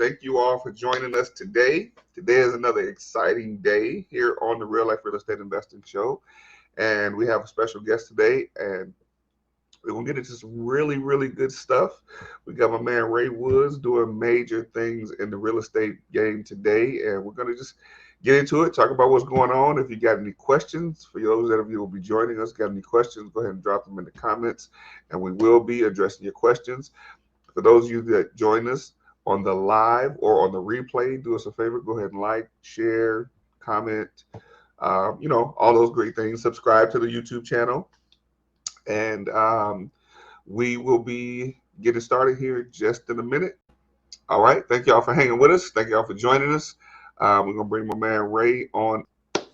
Thank you all for joining us today. Today is another exciting day here on the Real Life Real Estate Investing Show. And we have a special guest today, and we're going to get into some really, really good stuff. We got my man Ray Woods doing major things in the real estate game today, and we're going to just get into it, talk about what's going on. If you got any questions, for those of you who will be joining us, got any questions, go ahead and drop them in the comments, and we will be addressing your questions. For those of you that join us on the live or on the replay, do us a favor, go ahead and like, share, comment, all those great things. Subscribe to the YouTube channel. And we will be getting started here just in a minute. All right. Thank y'all for hanging with us. Thank y'all for joining us. We're going to bring my man Ray on.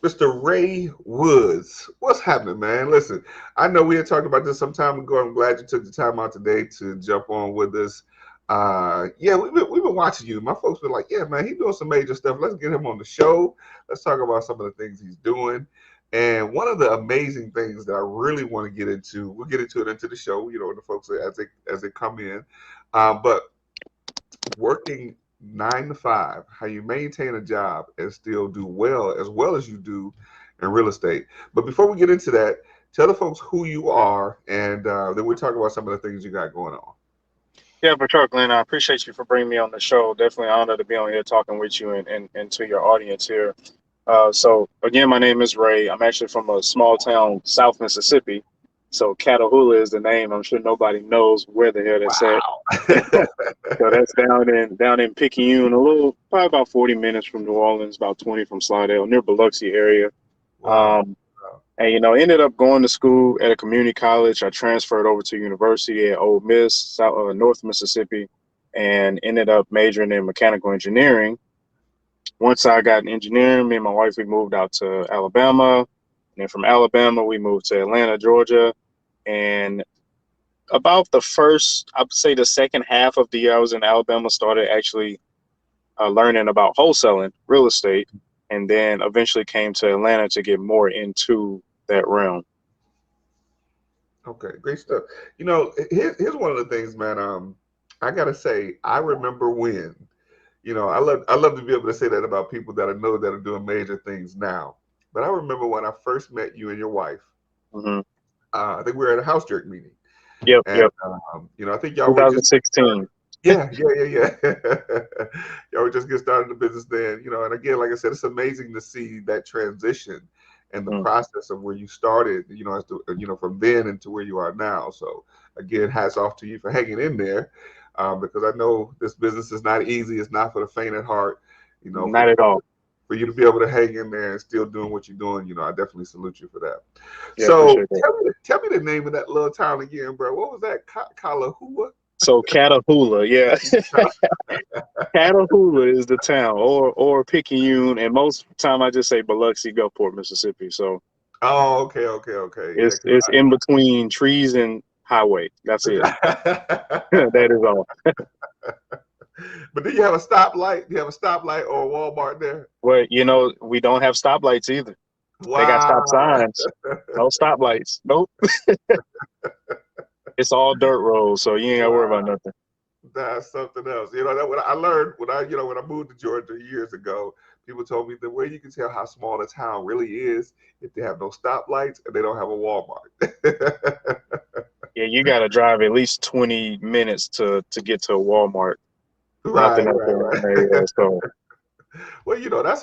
Mr. Ray Woods, what's happening, man? Listen, I know we had talked about this some time ago. I'm glad you took the time out today to jump on with us. We've been watching you. My folks been like, yeah, man, he's doing some major stuff. Let's get him on the show. Let's talk about some of the things he's doing. And one of the amazing things that I really want to get into, we'll get into it into the show, the folks as they come in. But working 9 to 5, how you maintain a job and still do well as you do in real estate. But before we get into that, tell the folks who you are, and then we'll talk about some of the things you got going on. Yeah, for sure, Glenn. I appreciate you for bringing me on the show. Definitely an honor to be on here talking with you and to your audience here. So again, my name is Ray. I'm actually from a small town, South Mississippi. So Catahoula is the name. I'm sure nobody knows where the hell that's at. Wow. So that's down in Picayune, probably about 40 minutes from New Orleans, about 20 from Slidell, near Biloxi area. Wow. And ended up going to school at a community college. I transferred over to university at Ole Miss, North Mississippi, and ended up majoring in mechanical engineering. Once I got in engineering, me and my wife, we moved out to Alabama. And then from Alabama, we moved to Atlanta, Georgia. And about I would say the second half of the year I was in Alabama, started actually learning about wholesaling real estate, and then eventually came to Atlanta to get more into that realm. Okay, great stuff. Here's one of the things, man. I gotta say, I remember when, I love to be able to say that about people that I know that are doing major things now. But I remember when I first met you and your wife. Mm-hmm. I think we were at a house jerk meeting, Yep, and yep. I think y'all were just 2016. yeah. Y'all were just getting started in the business then, and again, like I said, it's amazing to see that transition and the Mm. process of where you started, as to, from then into where you are now. So again, hats off to you for hanging in there, because I know this business is not easy. It's not for the faint at heart, Not at all. for you to be able to hang in there and still doing what you're doing. I definitely salute you for that. Yeah, So appreciate that. tell me the name of that little town again, bro. What was that? Kalahua? So Catahoula, yeah. Catahoula is the town, or Picayune, and most time I just say Biloxi, Gulfport, Mississippi. So Oh, okay. Yeah, it's in between trees and highway. That's it. That is all. but do you have a stoplight? Do you have a stoplight or a Walmart there? Well, we don't have stoplights either. They got stop Wow. signs. No stoplights. Nope. It's all dirt roads, so you ain't gotta worry about Wow. nothing. That's something else. That what I learned when I moved to Georgia years ago. People told me the way you can tell how small a town really is if they have no stoplights and they don't have a Walmart. Yeah, you gotta drive at least 20 minutes to get to a Walmart. Right, Nothing else right, around right. there. Yeah, so Well, that's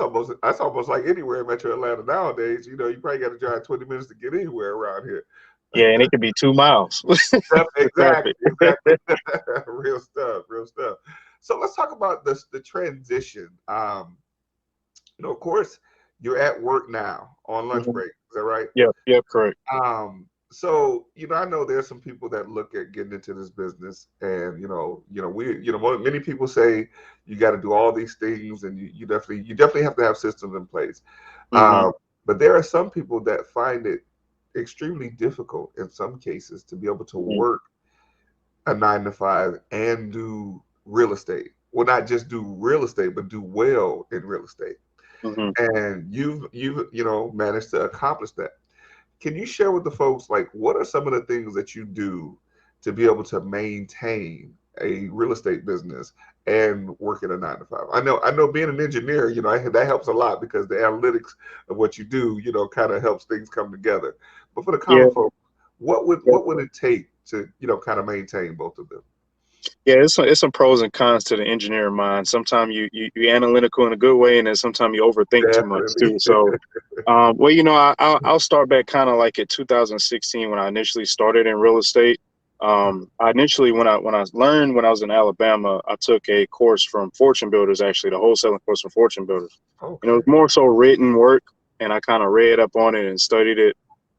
almost like anywhere in Metro Atlanta nowadays. You probably got to drive 20 minutes to get anywhere around here. yeah, and it could be 2 miles. Yep, The traffic. exactly. Real stuff, real stuff. So let's talk about the transition. Of course, you're at work now on lunch Mhm. break. Is that right? Yep, correct. So I know there's some people that look at getting into this business, and many people say you got to do all these things, and you definitely have to have systems in place. Hmm. But there are some people that find it extremely difficult in some cases to be able to Hmm. work a 9 to 5 and do real estate. Well, not just do real estate, but do well in real estate. Hmm. And you've managed to accomplish that. Can you share with the folks, like, what are some of the things that you do to be able to maintain a real estate business and working a 9 to 5. I know being an engineer, that helps a lot because the analytics of what you do, kind of helps things come together. But for the Yeah. common folk, what would it take to, kind of maintain both of them? Yeah, it's some pros and cons to the engineering mind. Sometimes you analytical in a good way, and then sometimes you overthink too much Definitely. too. So, well, I'll start back kind of like at 2016 when I initially started in real estate. I initially when I learned when I was in Alabama, I took a course from Fortune Builders, actually the wholesaling course from Fortune Builders. And it Okay. was more so written work, and I kind of read up on it and studied it.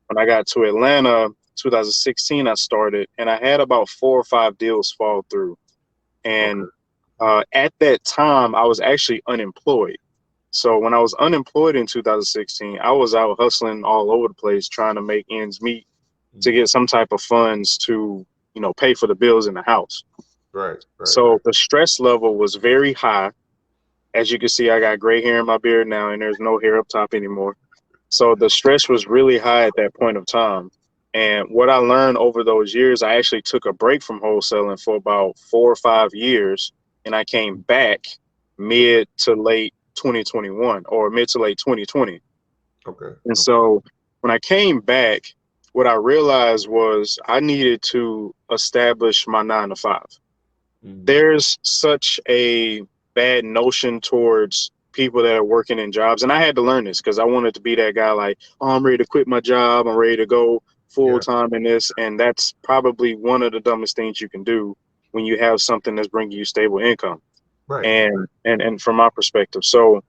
When I got to Atlanta, 2016, I started, and I had about 4 or 5 deals fall through. Okay. And at that time, I was actually unemployed. So when I was unemployed in 2016, I was out hustling all over the place trying to make ends meet to Mhm. get some type of funds to, pay for the bills in the house. Right. Right. So Right. the stress level was very high. As you can see, I got gray hair in my beard now, and there's no hair up top anymore. So the stress was really high at that point of time. And what I learned over those years, I actually took a break from wholesaling for about 4 or 5 years. And I came back mid to late 2021 or mid to late 2020. Okay. And Okay. so when I came back, what I realized was I needed to establish my 9 to 5. Mhm. There's such a bad notion towards people that are working in jobs. And I had to learn this because I wanted to be that guy like, oh, I'm ready to quit my job. I'm ready to go full Yeah. time in this. And that's probably one of the dumbest things you can do when you have something that's bringing you stable income. Right. And from my perspective. So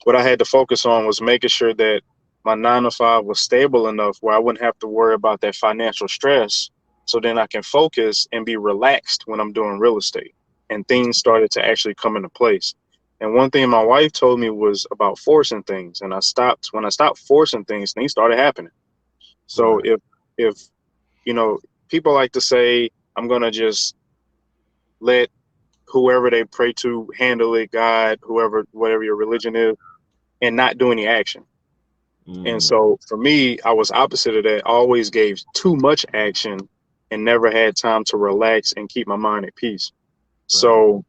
what I had to focus on was making sure that my 9 to 5 was stable enough where I wouldn't have to worry about that financial stress. So then I can focus and be relaxed when I'm doing real estate. And things started to actually come into place. And one thing my wife told me was about forcing things. And when I stopped forcing things started happening. So Right. if, you know, people like to say, I'm going to just let whoever they pray to handle it, God, whoever, whatever your religion is, and not do any action. And Mm. so for me, I was opposite of that. I always gave too much action and never had time to relax and keep my mind at peace. Right. So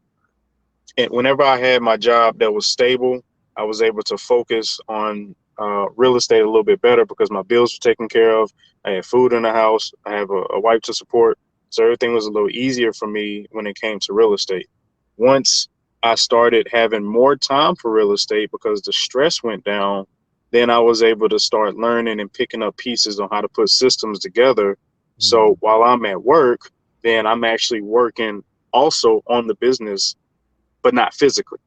and whenever I had my job that was stable, I was able to focus on real estate a little bit better because my bills were taken care of. I had food in the house. I have a wife to support. So everything was a little easier for me when it came to real estate. Once I started having more time for real estate because the stress went down, then I was able to start learning and picking up pieces on how to put systems together. So Mm. while I'm at work, then I'm actually working also on the business but not physically.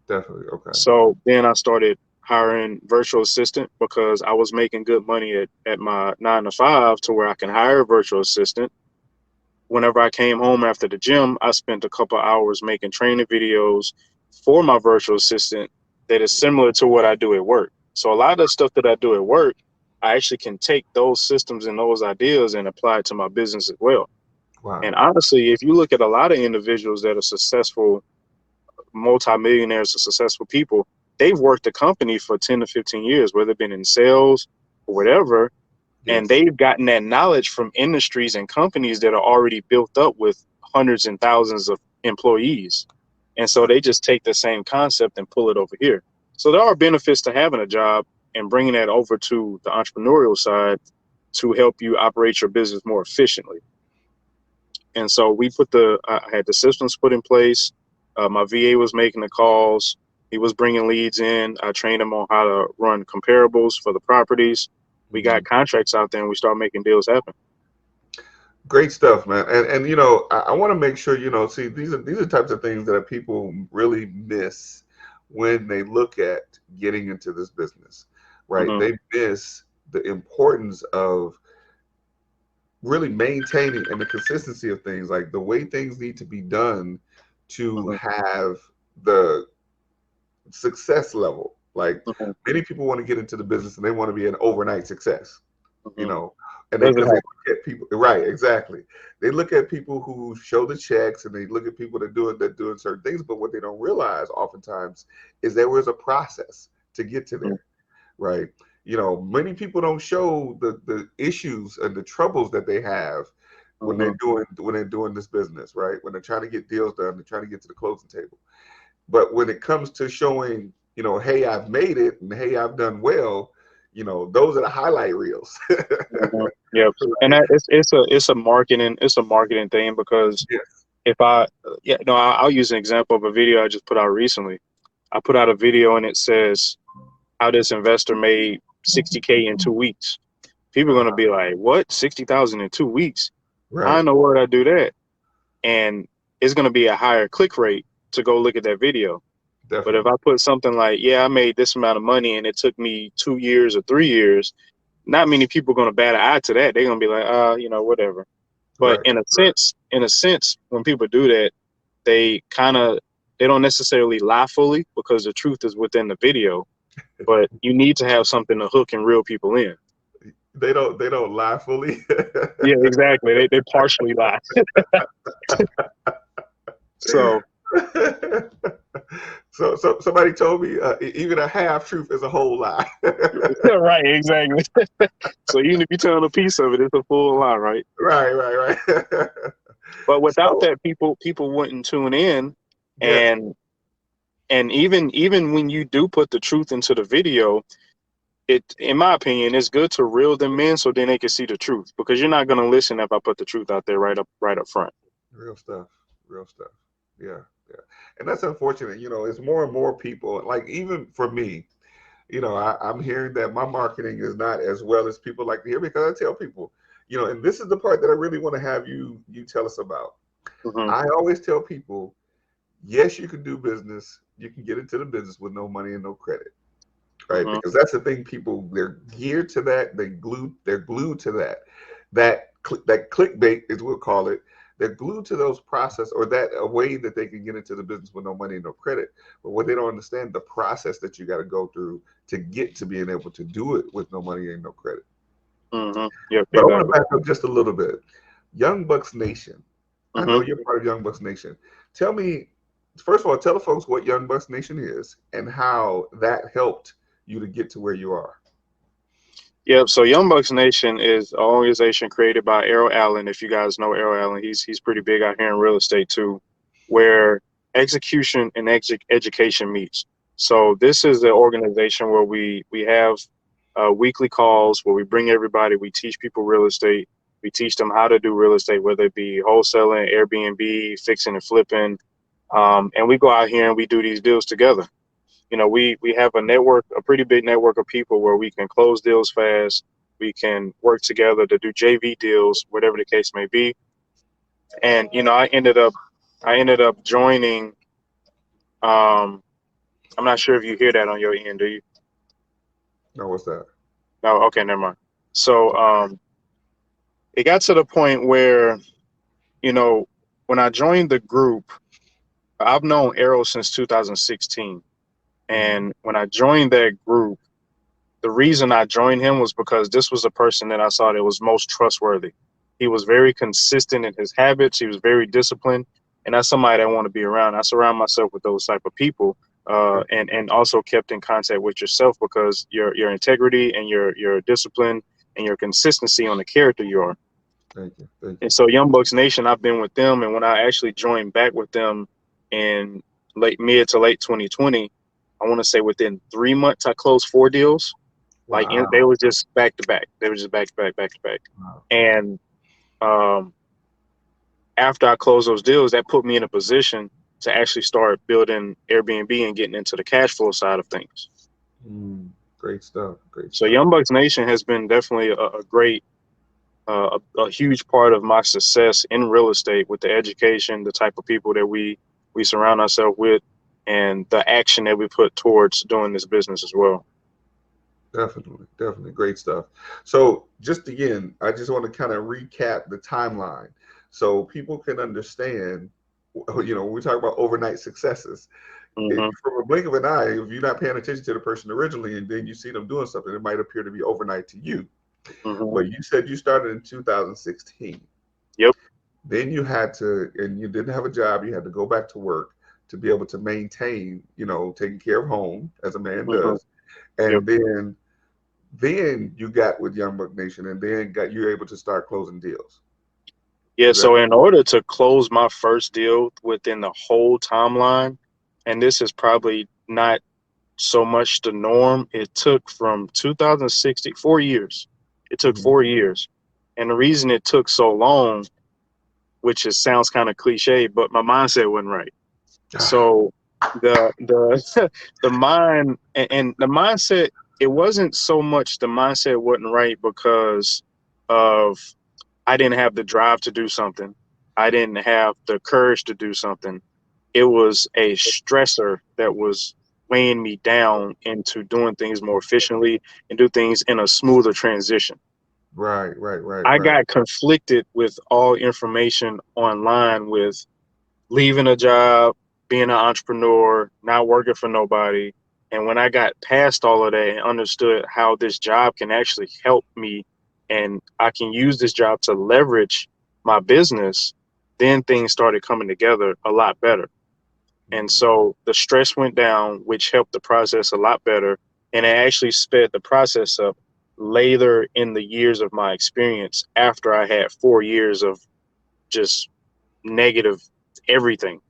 Definitely. Okay. So then I started hiring virtual assistant because I was making good money at my 9 to 5 to where I can hire a virtual assistant. Whenever I came home after the gym, I spent a couple hours making training videos for my virtual assistant that is similar to what I do at work. So a lot of the stuff that I do at work, I actually can take those systems and those ideas and apply it to my business as well. And Wow. honestly, if you look at a lot of individuals that are successful multimillionaires or successful people, they've worked a company for 10 to 15 years, whether it's been in sales or whatever, and Yes. they've gotten that knowledge from industries and companies that are already built up with hundreds and thousands of employees. And so they just take the same concept and pull it over here. So there are benefits to having a job and bringing that over to the entrepreneurial side to help you operate your business more efficiently. And so I had the systems put in place. My VA was making the calls. He was bringing leads in. I trained him on how to run comparables for the properties. We got Mhm. contracts out there and we started making deals happen. Great stuff, man. And I want to make sure, see, these are types of things that people really miss when they look at getting into this business, right? Hmm. They miss the importance of really maintaining and the consistency of things, like the way things need to be done to Hmm. have the success level. Like Hmm. many people want to get into the business and they want to be an overnight success, you Hmm. know, and they Doesn't because they happen. look at people, right? Exactly. They look at people who show the checks and they look at people that doing certain things, but what they don't realize oftentimes is there was a process to get to Hmm. there, right? Many people don't show the issues and the troubles that they have when they're doing this business, right? When they're trying to get deals done, they're trying to get to the closing table. But when it comes to showing, hey, I've made it and hey, I've done well, those are the highlight reels. Yep. And that, it's a marketing thing because Yes. if I yeah no I'll use an example of a video I just put out recently. I put out a video and it says how this investor made 60K in 2 weeks. People are gonna be like, "What? 60,000 in 2 weeks? How Right. in the world I do that?" And it's gonna be a higher click rate to go look at that video. But if Definitely. I put something like, "Yeah, I made this amount of money and it took me 2 years or 3 years," not many people are gonna bat an eye to that. They're gonna be like, whatever. But Right. in a sense, when people do that, they kind of they don't necessarily lie fully because the truth is within the video. But you need to have something to hook and reel people in. They don't lie fully. Yeah, exactly. They partially lie. So So somebody told me even a half truth is a whole lie. right, exactly. So even if you tell a piece of it, it's a full lie, right? Right, right, right. But without So that, people wouldn't tune in, yes, and even when you do put the truth into the video, it, in my opinion, it's good to reel them in so then they can see the truth because you're not gonna listen if I put the truth out there right up front. real stuff, real stuff. Yeah, yeah, and that's unfortunate. It's more and more people. Like even for me, I'm hearing that my marketing is not as well as people like to hear because I tell people, and this is the part that I really want to have you tell us about. Hmm. I always tell people, yes, you can do business. You can get into the business with no money and no credit, right? Hmm. Because that's the thing. People they're geared to that. They're glued to that. That clickbait is what we'll call it. They're glued to those process or that a way that they can get into the business with no money and no credit. But what they don't understand the process that you got to go through to get to being able to do it with no money and no credit. Hmm. Yep, But I want to exactly. back up just a little bit. Young Bucks Nation. I know Hmm. you're part of Young Bucks Nation. Tell me, first of all, tell the folks what Young Bucks Nation is and how that helped you to get to where you are. Yep. So Young Bucks Nation is an organization created by Errol Allen. If you guys know Errol Allen, he's pretty big out here in real estate too, where execution and education meets. So this is an organization where we have weekly calls where we bring everybody. We teach people real estate. We teach them how to do real estate, whether it be wholesaling, Airbnb, fixing and flipping, and we go out here and we do these deals together. We have a network, a pretty big network of people where we can close deals fast. We can work together to do JV deals, whatever the case may be. And I ended up joining. Um, I'm not sure if you hear that on your end, do you? No, what's that? No, okay, never mind. So it got to the point where you know when I joined the group, I've known Arrow since 2016, Mhm. and when I joined that group, the reason I joined him was because this was a person that I saw that was most trustworthy. He was very consistent in his habits. He was very disciplined, and that's somebody I want to be around. I surround myself with those type of people, and also kept in contact with yourself because your integrity and your discipline and your consistency on the character you are. Thank you. Thank And you. so Young Bucks Nation, I've been with them, and when I actually joined back with them in late mid to late 2020, I want to say within 3 months I closed 4 deals they Wow. were just back to back. They were just back to back, back to back. Wow. And um, after I closed those deals, that put me in a position to actually start building Airbnb and getting into the cash flow side of things. Great stuff. Great So stuff. Young Bucks Nation has been definitely a great, a huge part of my success in real estate with the education, the type of people that we surround ourselves with, and the action that we put towards doing this business as well. Definitely. Definitely. Great stuff. So just again, I just want to kind of recap the timeline so people can understand, when we talk about overnight successes, Hmm. from a blink of an eye, if you're not paying attention to the person originally and then you see them doing something, it might appear to be overnight to you. Hmm. But you said you started in 2016. Yep. Then you had to, and you didn't have a job, you had to go back to work to be able to maintain, taking care of home as a man Hmm. does. Yep. And then you got with Young Buck Nation and then you're able to start closing deals. Yeah, Is that so in order to close my first deal within the whole timeline, and this is probably not so much the norm, it took from 2016, 4 years. It took mhm. 4 years. And the reason it took so long, which is sounds kind of cliche, but my mindset wasn't right. So the the mind and the mindset, it wasn't so much the mindset wasn't right because of I didn't have the drive to do something. I didn't have the courage to do something. It was a stressor that was weighing me down into doing things more efficiently and do things in a smoother transition. Right, right, right, I right. got conflicted with all information online with leaving a job, being an entrepreneur, not working for nobody. And when I got past all of that and understood how this job can actually help me and I can use this job to leverage my business, then things started coming together a lot better. And Mhm. so the stress went down, which helped the process a lot better. And it actually sped the process up later in the years of my experience after I had 4 years of just negative everything.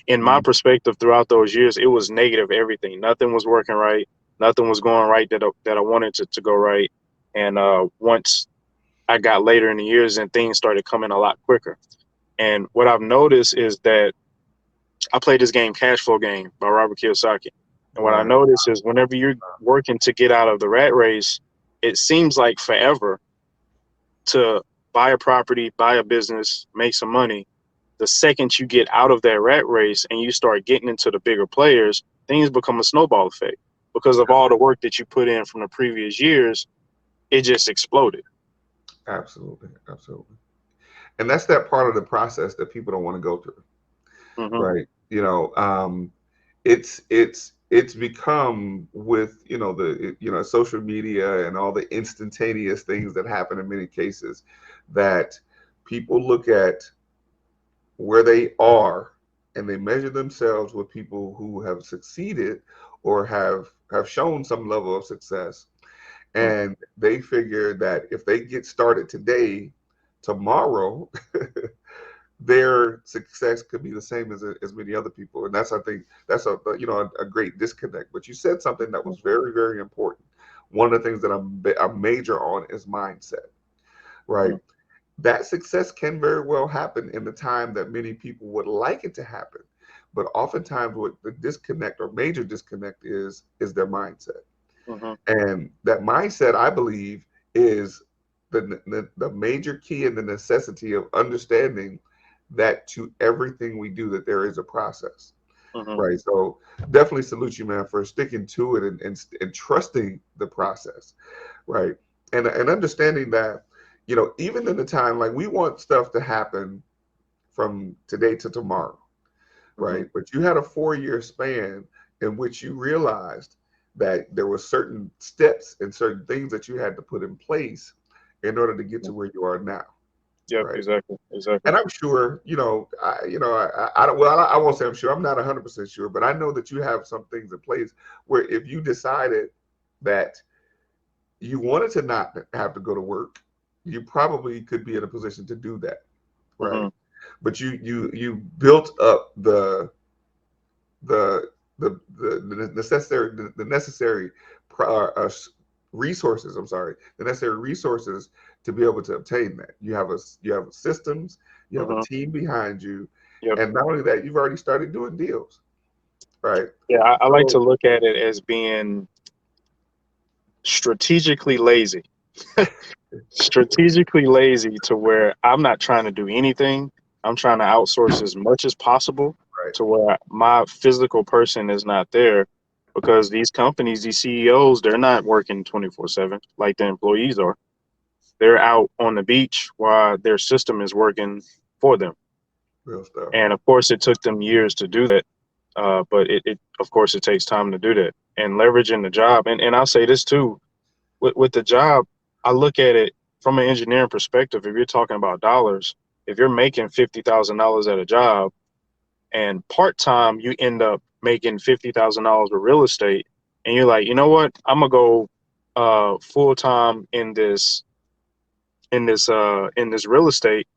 In my Mhm. perspective, throughout those years, it was negative everything. Nothing was working right. Nothing was going right that I wanted to go right. And once I got later in the years and things started coming a lot quicker. And what I've noticed is that I played this game, Cash Flow Game by Robert Kiyosaki. And what I Right. noticed is whenever you're working to get out of the rat race, it seems like forever to buy a property, buy a business, make some money. The second you get out of that rat race and you start getting into the bigger players, things become a snowball effect because of all the work that you put in from the previous years. It just exploded. Absolutely, absolutely. And that's that part of the process that people don't want to go through, Hmm. right? It's become with social media and all the instantaneous things that happen in many cases that people look at where they are and they measure themselves with people who have succeeded or have shown some level of success, and they figure that if they get started today, tomorrow their success could be the same as many other people. And that's, I think that's a great disconnect. But you said something that was very, very important. One of the things that I'm major on is mindset, right? Hmm. That success can very well happen in the time that many people would like it to happen. But oftentimes what the disconnect or major disconnect is their mindset. Hmm. And that mindset, I believe, is the major key and the necessity of understanding that to everything we do, that there is a process, Hmm. right? So definitely salute you, man, for sticking to it and trusting the process, right? And understanding that, even in the time, like we want stuff to happen from today to tomorrow, Hmm. right? But you had a 4 year span in which you realized that there were certain steps and certain things that you had to put in place in order to get to where you are now, Yep, right? exactly, exactly. And I'm sure, I don't, well, I won't say I'm sure. I'm not 100% sure, but I know that you have some things in place where if you decided that you wanted to not have to go to work, you probably could be in a position to do that, right? Hmm. But you built up the the necessary resources. I'm sorry, the necessary resources to be able to obtain that. You have systems, you have a Hmm. team behind you, Yep. and not only that, you've already started doing deals, right? Yeah, I like So to look at it as being strategically lazy. Strategically lazy to where I'm not trying to do anything. I'm trying to outsource as much as possible right, to where my physical person is not there because these companies, these CEOs, they're not working 24/7 like the employees are. They're out on the beach while their system is working for them. real stuff. And of course, it took them years to do that. But it, of course, it takes time to do that and leveraging the job. And I'll say this too with the job, I look at it from an engineering perspective. If you're talking about dollars, if you're making $50,000 at a job and part time, you end up making $50,000 with real estate, and you're like, you know what, I'm gonna go full time in this real estate.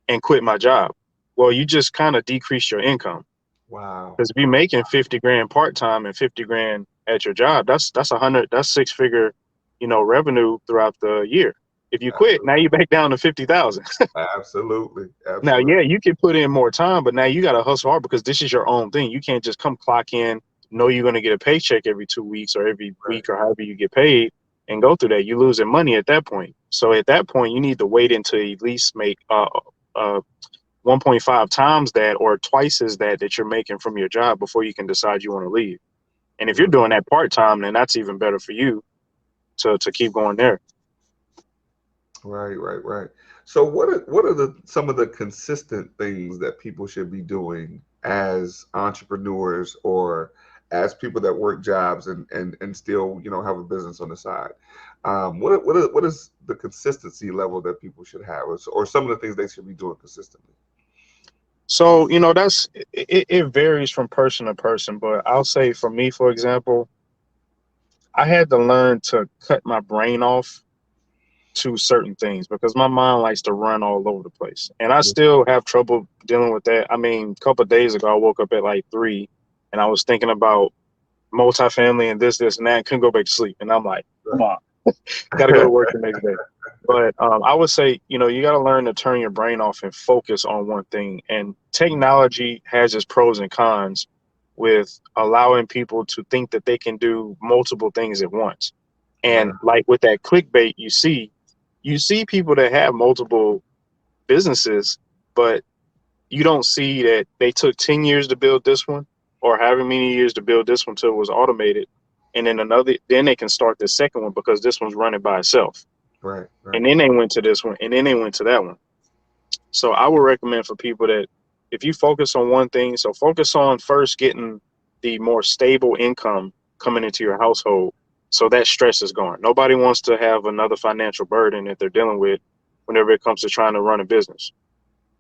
and quit my job. Well, you just kind of decrease your income. Wow. Because if you're making 50 grand part time and 50 grand at your job, that's 100, that's six figure, revenue throughout the year. If you quit, now Absolutely. you back down to 50,000. Absolutely. Now, Absolutely. yeah, you can put in more time, but now you got to hustle hard because this is your own thing. You can't just come clock in, know you're going to get a paycheck every 2 weeks or every Right. week or however you get paid and go through that. You're losing money at that point. So at that point, you need to wait until you at least make 1.5 times that or twice as that you're making from your job before you can decide you want to leave. And if you're doing that part time, then that's even better for you to keep going there. Right, right, right. So what are the some of the consistent things that people should be doing as entrepreneurs or as people that work jobs and still, have a business on the side? What is the consistency level that people should have, or some of the things they should be doing consistently? So, it varies from person to person, but I'll say for me, for example, I had to learn to cut my brain off to certain things because my mind likes to run all over the place. And I Yeah. still have trouble dealing with that. I mean, a couple of days ago, I woke up at like 3 and I was thinking about multifamily and this, and that, and couldn't go back to sleep. And I'm like, come on, got to go to work the next day. But I would say, you got to learn to turn your brain off and focus on one thing. And technology has its pros and cons with allowing people to think that they can do multiple things at once. Right, And like with that clickbait, you see people that have multiple businesses, but you don't see that they took 10 years to build this one or however many years to build this one till it was automated. And then they can start the second one because this one's running by itself. right, right, And then they went to this one and then they went to that one. So I would recommend for people that if you focus on one thing, so focus on first getting the more stable income coming into your household. So that stress is gone. Nobody wants to have another financial burden that they're dealing with whenever it comes to trying to run a business.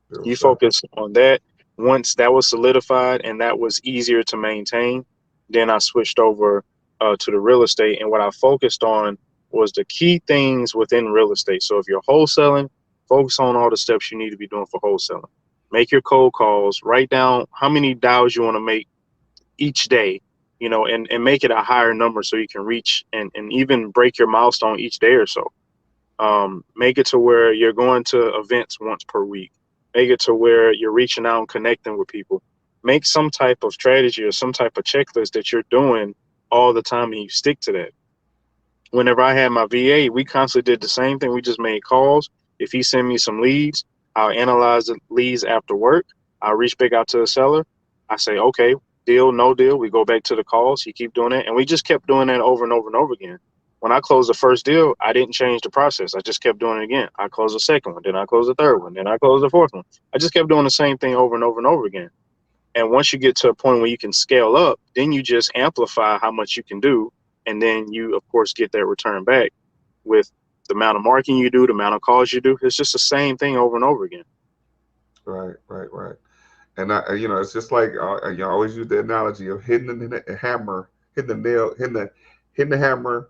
real You stuff. focus on that. Once that was solidified and that was easier to maintain, then I switched over to the real estate. And what I focused on was the key things within real estate. So if you're wholesaling, focus on all the steps you need to be doing for wholesaling. Make your cold calls, write down how many dials you want to make each day, and make it a higher number so you can reach and even break your milestone each day or so. Make it to where you're going to events once per week. Make it to where you're reaching out and connecting with people. Make some type of strategy or some type of checklist that you're doing all the time and you stick to that. Whenever I had my VA, we constantly did the same thing. We just made calls. If he sent me some leads, I'll analyze the leads after work. I'll reach back out to the seller. I say, okay, deal, no deal. We go back to the calls. He keep doing it. And we just kept doing that over and over and over again. When I closed the first deal, I didn't change the process. I just kept doing it again. I closed the second one, then I closed the third one, then I closed the fourth one. I just kept doing the same thing over and over and over again. And once you get to a point where you can scale up, then you just amplify how much you can do. And then you, of course, get that return back with the amount of marketing you do, the amount of calls you do. It's just the same thing over and over again. Right, right, right. And it's just like you always use the analogy of hitting the hammer, hitting the nail, hitting the hammer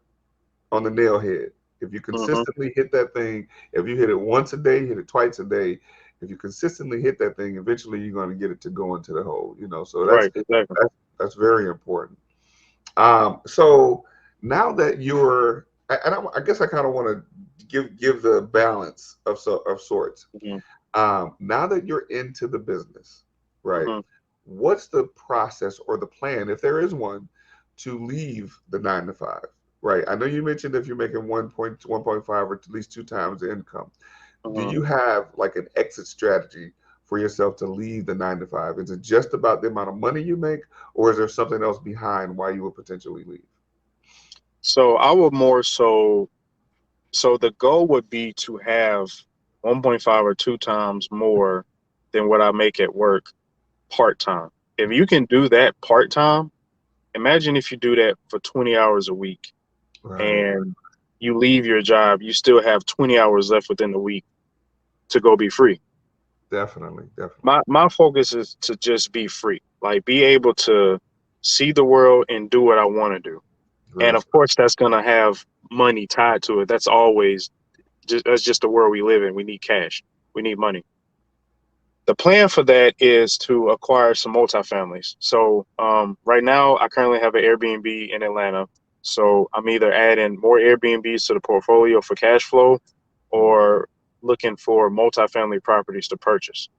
on the nail head. If you Hmm. consistently hit that thing, if you hit it once a day, hit it twice a day. If you consistently hit that thing, eventually you're going to get it to go into the hole. So Right, exactly. that's very important. So now that I guess I kind of want to give the balance of sorts. Hmm. Now that you're into the business, right? Hmm. What's the process or the plan, if there is one, to leave the 9 to 5? Right. I know you mentioned if you're making 1.5 or at least two times the income. Do Hmm. you have like an exit strategy for yourself to leave the 9 to 5? Is it just about the amount of money you make, or is there something else behind why you would potentially leave? So I would more so the goal would be to have 1.5 or two times more than what I make at work part time. If you can do that part time, imagine if you do that for 20 hours a week Right. and you leave your job, you still have 20 hours left within the week to go be free. Definitely. Definitely. My focus is to just be free, like be able to see the world and do what I want to do. And Real of stuff. course, that's going to have money tied to it. That's always that's just the world we live in. We need cash. We need money. The plan for that is to acquire some multifamilies. So right now, I currently have an Airbnb in Atlanta. So I'm either adding more Airbnbs to the portfolio for cash flow or looking for multifamily properties to purchase.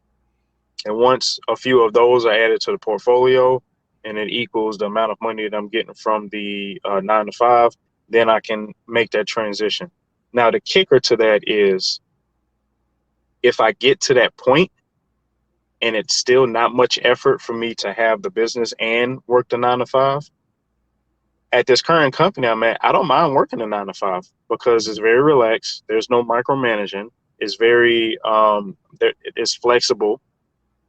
And once a few of those are added to the portfolio and it equals the amount of money that I'm getting from the 9 to 5, then I can make that transition. Now, the kicker to that is if I get to that point and it's still not much effort for me to have the business and work the 9 to 5, at this current company I'm at, I don't mind working the 9 to 5 because it's very relaxed. There's no micromanaging. It's very, it's flexible.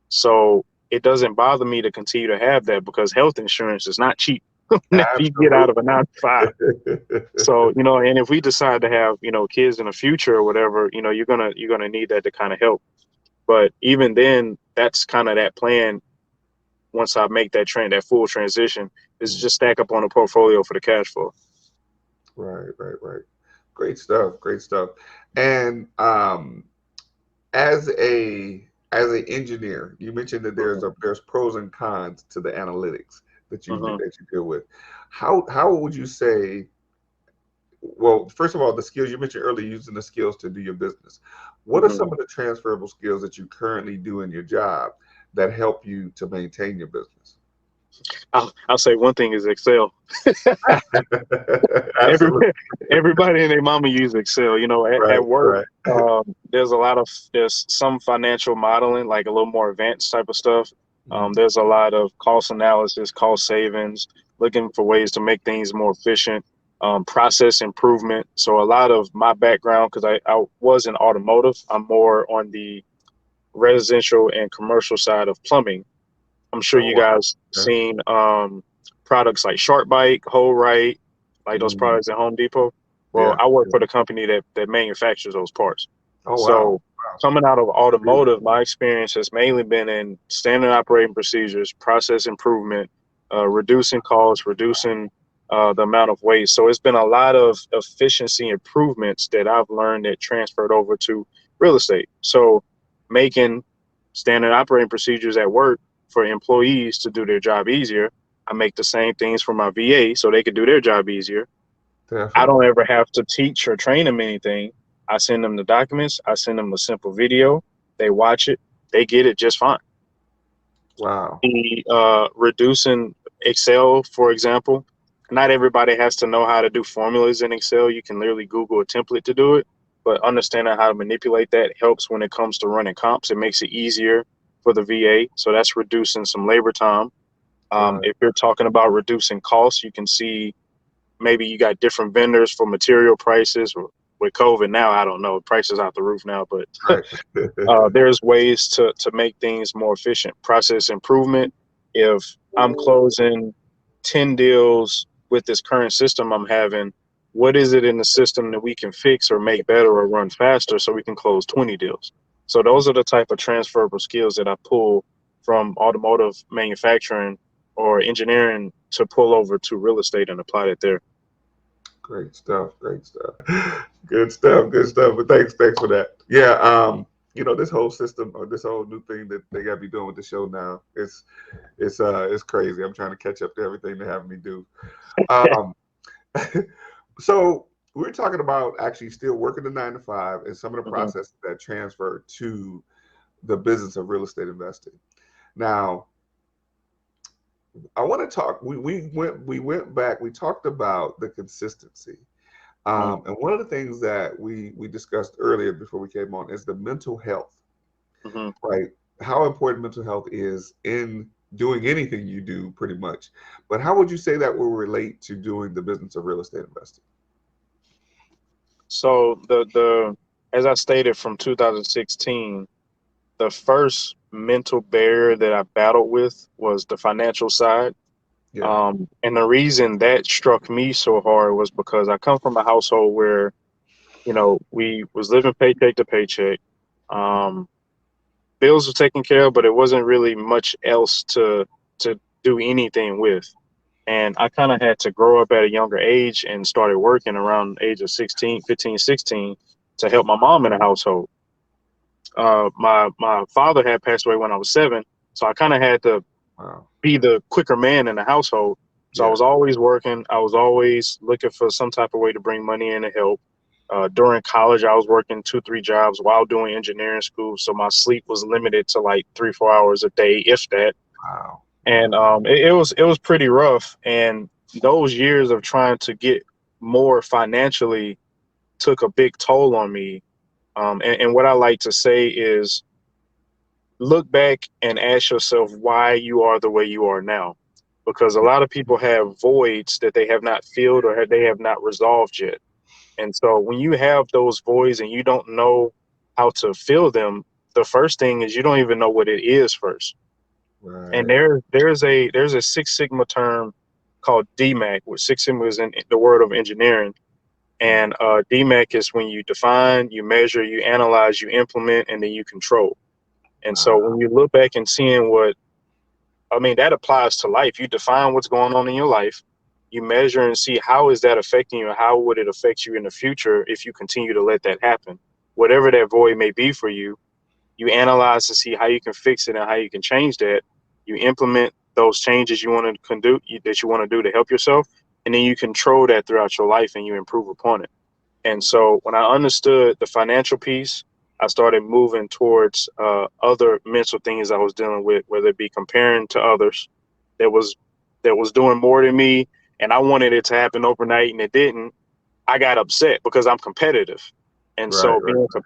So it doesn't bother me to continue to have that because health insurance is not cheap whenever you get out of a 9 to 5. So, and if we decide to have, kids in the future or whatever, you're gonna need that to kind of help. But even then, that's kind of that plan. Once I make that full transition, is just stack up on a portfolio for the cash flow. Right, right, right. Great stuff. Great stuff. And as an engineer, you mentioned that Mhm, there's pros and cons to the analytics mhm, that you deal with. How would you say? Well, first of all, the skills you mentioned earlier, using the skills to do your business. What are mhm. some of the transferable skills that you currently do in your job that help you to maintain your business? I'll say one thing is Excel. Every Absolutely. everybody and their mama use Excel. Right, At work, right. there's some financial modeling, like a little more advanced type of stuff. Mhm. There's a lot of cost analysis, cost savings, looking for ways to make things more efficient, process improvement. So a lot of my background, because I was in automotive, I'm more on the residential and commercial side of plumbing. I'm sure Oh, you wow. guys Okay. seen products like SharkBite, HoldRite, like those Mm. products at Home Depot. Well, Yeah. I work Yeah. for the company that manufactures those parts. Oh, wow. So Wow. coming out of Really? automotive, my experience has mainly been in standard operating procedures, process improvement, reducing costs, reducing the amount of waste. So it's been a lot of efficiency improvements that I've learned that transferred over to real estate. So making standard operating procedures at work for employees to do their job easier. I make the same things for my VA so they can do their job easier. I don't Definitely. ever have to teach or train them anything. I send them the documents, I send them a simple video, they watch it, they get it just fine. Wow. The reducing Excel, for example, not everybody has to know how to do formulas in Excel. You can literally Google a template to do it, but understanding how to manipulate that helps when it comes to running comps. It makes it easier for the VA. So that's reducing some labor time. Right. If you're talking about reducing costs, you can see maybe you got different vendors for material prices. With COVID now, I don't know, prices out the roof now, but Right. there's ways to make things more efficient. Process improvement. If I'm closing 10 deals with this current system I'm having, what is it in the system that we can fix or make better or run faster so we can close 20 deals? So those are the type of transferable skills that I pull from automotive manufacturing or engineering to pull over to real estate and apply it there. Great stuff. Great stuff. Good stuff. Good stuff. But thanks for that. Yeah. This whole system or this whole new thing that they got me doing with the show now, it's crazy. I'm trying to catch up to everything they have me do. Um, so we're talking about actually still working the 9 to 5 and some of the Mhm, processes that transfer to the business of real estate investing. Now, I want to talk. We went back. We talked about the consistency. mhm, And one of the things that we discussed earlier before we came on is the mental health, mhm. right? How important mental health is in doing anything you do, pretty much. But how would you say that will relate to doing the business of real estate investing? So the as I stated from 2016, the first mental barrier that I battled with was the financial side. Yeah, And the reason that struck me so hard was because I come from a household where, we was living paycheck to paycheck. Um, Bills were taken care of, but it wasn't really much else to do anything with. And I kind of had to grow up at a younger age and started working around the age of 16, 15, 16 to help my mom in the household. My father had passed away when I was 7, so I kind of had to Wow. be the quicker man in the household. So I Yeah. was always working. I was always looking for some type of way to bring money in to help. During college, I was working 2, 3 jobs while doing engineering school. So my sleep was limited to like 3, 4 hours a day, if that. Wow. And Wow. it was pretty rough. And those years of trying to get more financially took a big toll on me. And what I like to say is look back and ask yourself why you are the way you are now. Because a lot of people have voids that they have not filled or they have not resolved yet. And so when you have those voids and you don't know how to fill them, the first thing is you don't even know what it is first. And Right. there's a Six Sigma term called DMAC, which Six Sigma is in the word of engineering. Mm. And DMAC is when you define, you measure, you analyze, you implement, and then you control. And so Wow. when you look back and seeing what, I mean, that applies to life. You define what's going on in your life. You measure and see how is that affecting you, and how would it affect you in the future if you continue to let that happen. Whatever that void may be for you, you analyze to see how you can fix it and how you can change that. You implement those changes you want to do that you want to do to help yourself, and then you control that throughout your life and you improve upon it. And so when I understood the financial piece, I started moving towards other mental things I was dealing with, whether it be comparing to others that was that was doing more than me, and I wanted it to happen overnight, and it didn't. I got upset because I'm competitive, and Right. so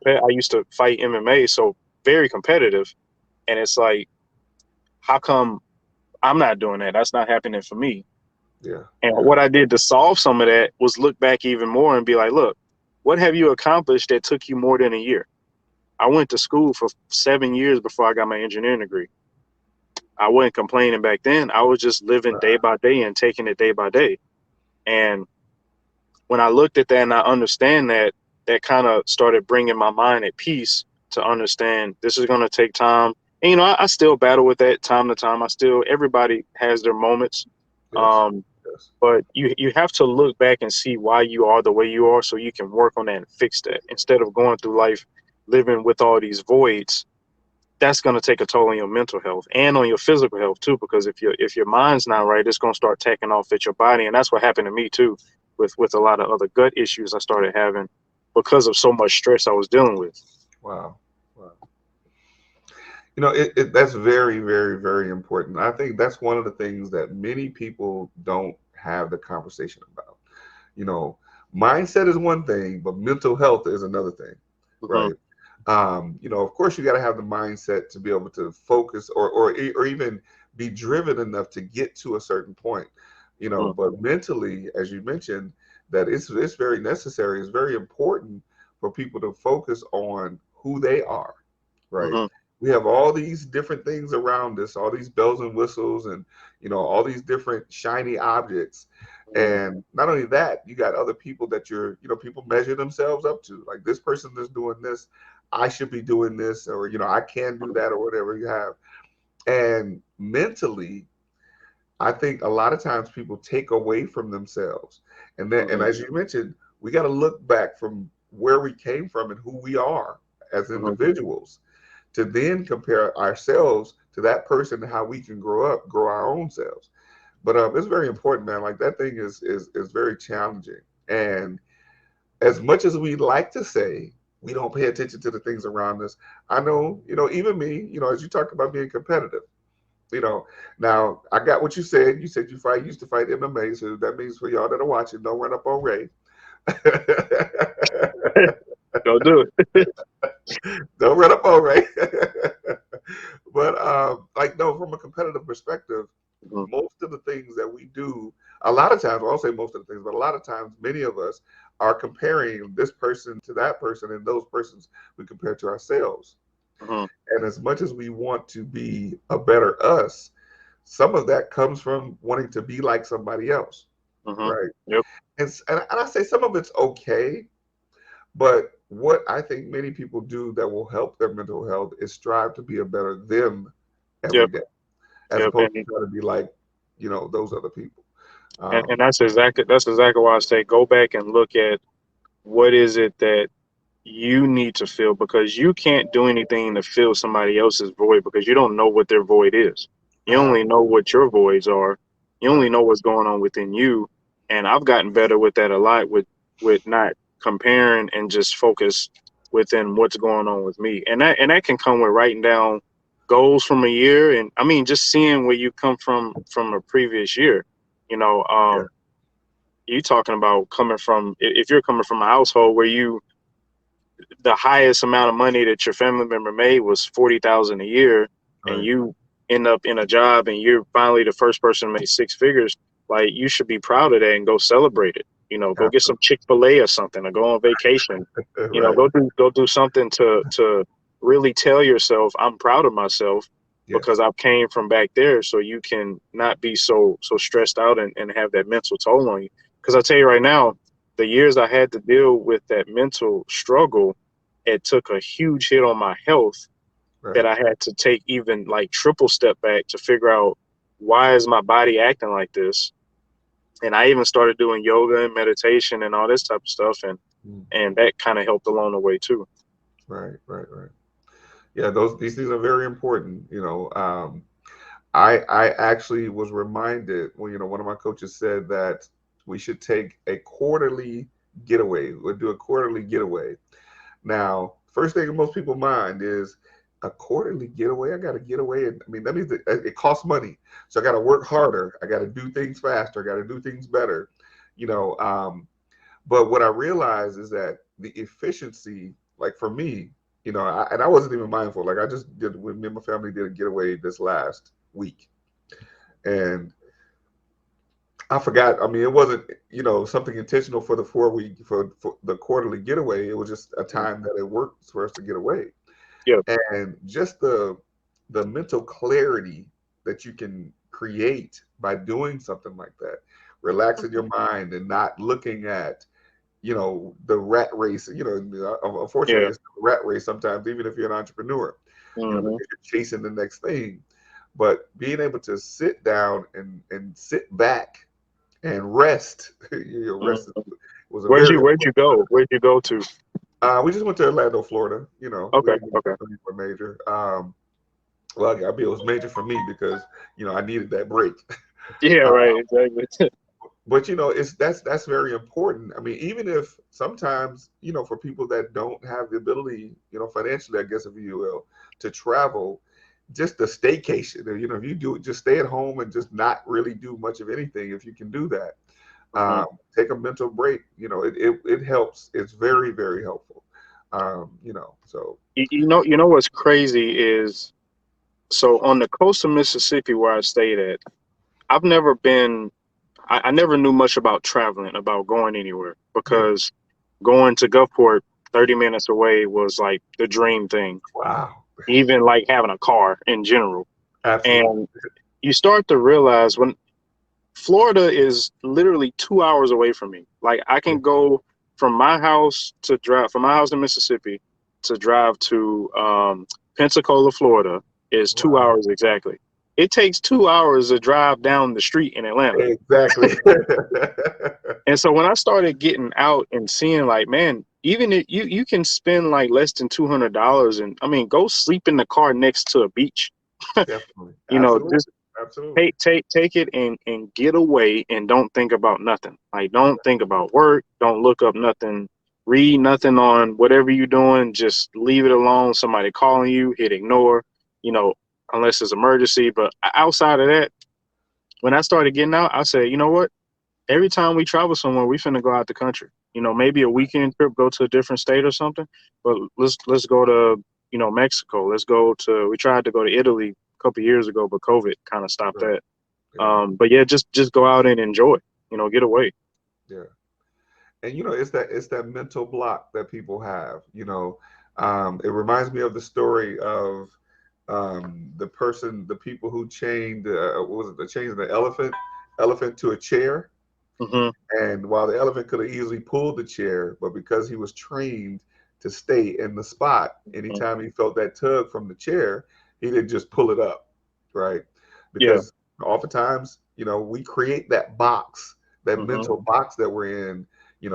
Right. I used to fight MMA, so very competitive, and it's like, how come I'm not doing that? That's not happening for me. Yeah. And Yeah. what I did to solve some of that was look back even more and be like, look, what have you accomplished that took you more than a year? I went to school for 7 years before I got my engineering degree. I wasn't complaining back then. I was just living day Right. by day and taking it day by day. And when I looked at that and I understand that, that kind of started bringing my mind at peace to understand this is going to take time. And, I still battle with that time to time. Everybody has their moments. Yes. Um, Yes. but you have to look back and see why you are the way you are so you can work on that and fix that instead of going through life living with all these voids. That's going to take a toll on your mental health and on your physical health too, because if your mind's not right, it's going to start taking off at your body. And that's what happened to me too, with a lot of other gut issues I started having because of so much stress I was dealing with. Wow. Wow. That's very, very, very important. I think that's one of the things that many people don't have the conversation about. You know, mindset is one thing, but mental health is another thing, Hmm. right? Of course, you got to have the mindset to be able to focus or even be driven enough to get to a certain point. Hmm. But mentally, as you mentioned, that it's very necessary. It's very important for people to focus on who they are, right? Hmm. We have all these different things around us, all these bells and whistles, and all these different shiny objects. Hmm. And not only that, you got other people that people measure themselves up to. Like this person is doing this, I should be doing this, or I can do that, or whatever you have. And mentally, I think a lot of times people take away from themselves. And Hmm. as you mentioned, we got to look back from where we came from and who we are as Hmm. individuals to then compare ourselves to that person and how we can grow our own selves. But it's very important, man. Like that thing is very challenging. And as much as we like to say we don't pay attention to the things around us, I know, even me, as you talk about being competitive, you know, now I got what you said. You said you used to fight MMA, so that means for y'all that are watching, don't run up on Ray. Go do it. Don't run up on Ray. But like no, from a competitive perspective, Hmm. most of the things that we do, a lot of times, well, I'll say most of the things, but a lot of times, many of us are comparing this person to that person, and those persons we compare to ourselves. Hmm. And as much as we want to be a better us, some of that comes from wanting to be like somebody else, Hmm. right? Yep. And I say some of it's okay, but what I think many people do that will help their mental health is strive to be a better them every Yep. day, as Yep. opposed to trying to be like, those other people. And Um, that's exactly why I say go back and look at what is it that you need to fill, because you can't do anything to fill somebody else's void, because you don't know what their void is. You Ah, only know what your voids are. You only right. know what's going on within you. And I've gotten better with that a lot, with not comparing and just focus within what's going on with me. And that can come with writing down goals from a year, and I mean just seeing where you come from a previous year. You know, Yeah. you talking about coming from, if you're coming from a household where you, the highest amount of money that your family member made was 40,000 a year, and Right. you end up in a job and you're finally the first person to make six figures. Like, you should be proud of that and go celebrate it. You know, go get some Absolutely. Chick-fil-A or something, or go on vacation. You know, Right. go do something to really tell yourself, I'm proud of myself because Yes. I came from back there. So you can not be so stressed out and have that mental toll on you. Because I tell you right now, the years I had to deal with that mental struggle, it took a huge hit on my health, that Right. I had to take even like triple step back to figure out, why is my body acting like this. And I even started doing yoga and meditation and all this type of stuff, Mm. and that kind of helped along the way too. Right. Right. Right. Yeah. These things are very important. I actually was reminded when one of my coaches said that we should take a quarterly getaway. We'll do a quarterly getaway. Now, first thing in most people mind is a quarterly getaway. I got to get away, and I mean that means it costs money, so I got to work harder. I got to do things faster. I got to do things better. You know, but what I realized is that the efficiency, like for me, and I wasn't even mindful. Like I just did when me and my family did a getaway this last week, and I forgot. I mean, it wasn't something intentional for the 4 week for the quarterly getaway. It was just a Mm. time that it worked for us to get away, Yeah. and just the mental clarity that you can create by doing something like that, relaxing your mind and not looking at the rat race. Unfortunately, Yeah. it's a rat race sometimes, even if you're an entrepreneur, Hmm. because you're chasing the next thing. But being able to sit down and sit back and rest. Hmm. Rest was a Where'd very you Where'd you important. go? Where'd you go to? We just went to Orlando, Florida. We Okay. didn't Okay. go anywhere major. Well, I mean, it was major for me because I needed that break. Yeah. Uh, Right. Exactly. but it's that's very important. I mean, even if sometimes for people that don't have the ability, financially, I guess if you will, to travel, just the staycation. If you do it, just stay at home and just not really do much of anything. If you can do that, Hmm. take a mental break. It helps. It's very, very helpful. So You know what's crazy is, so on the coast of Mississippi where I stayed at, I've never been. I never knew much about traveling, about going anywhere, yeah, because going to Gulfport 30 minutes away was like the dream thing, wow, even like having a car in general. absolutely, And you start to realize, when Florida is literally 2 hours away from me. Like, I yeah, can go from my house in Mississippi to drive to Pensacola, Florida, is two wow, hours exactly. It takes 2 hours to drive down the street in Atlanta. exactly. And so when I started getting out and seeing, like, man, even if you can spend like less than $200, and I mean, go sleep in the car next to a beach. Definitely, You know, absolutely, just absolutely. take it and get away, and don't think about nothing. Like, don't think about work. Don't look up nothing. Read nothing on whatever you're doing. Just leave it alone. Somebody calling you, hit ignore. You know, unless it's emergency. But outside of that, when I started getting out, I said, you know what? Every time we travel somewhere, we finna go out the country. You know, maybe a weekend trip, go to a different state or something. But let's go to, Mexico. Let's go to. We tried to go to Italy a couple years ago, but COVID kind of stopped Right. that. Yeah, But yeah, just go out and enjoy. Get away. yeah. And it's that mental block that people have. It reminds me of the story of the people who chained what was it, the chains of the elephant to a chair. Hmm. And while the elephant could have easily pulled the chair, but because he was trained to stay in the spot, anytime he felt that tug from the chair, he didn't just pull it up, right? Yeah. Because oftentimes, we create that box, that Hmm. mental box that we're in,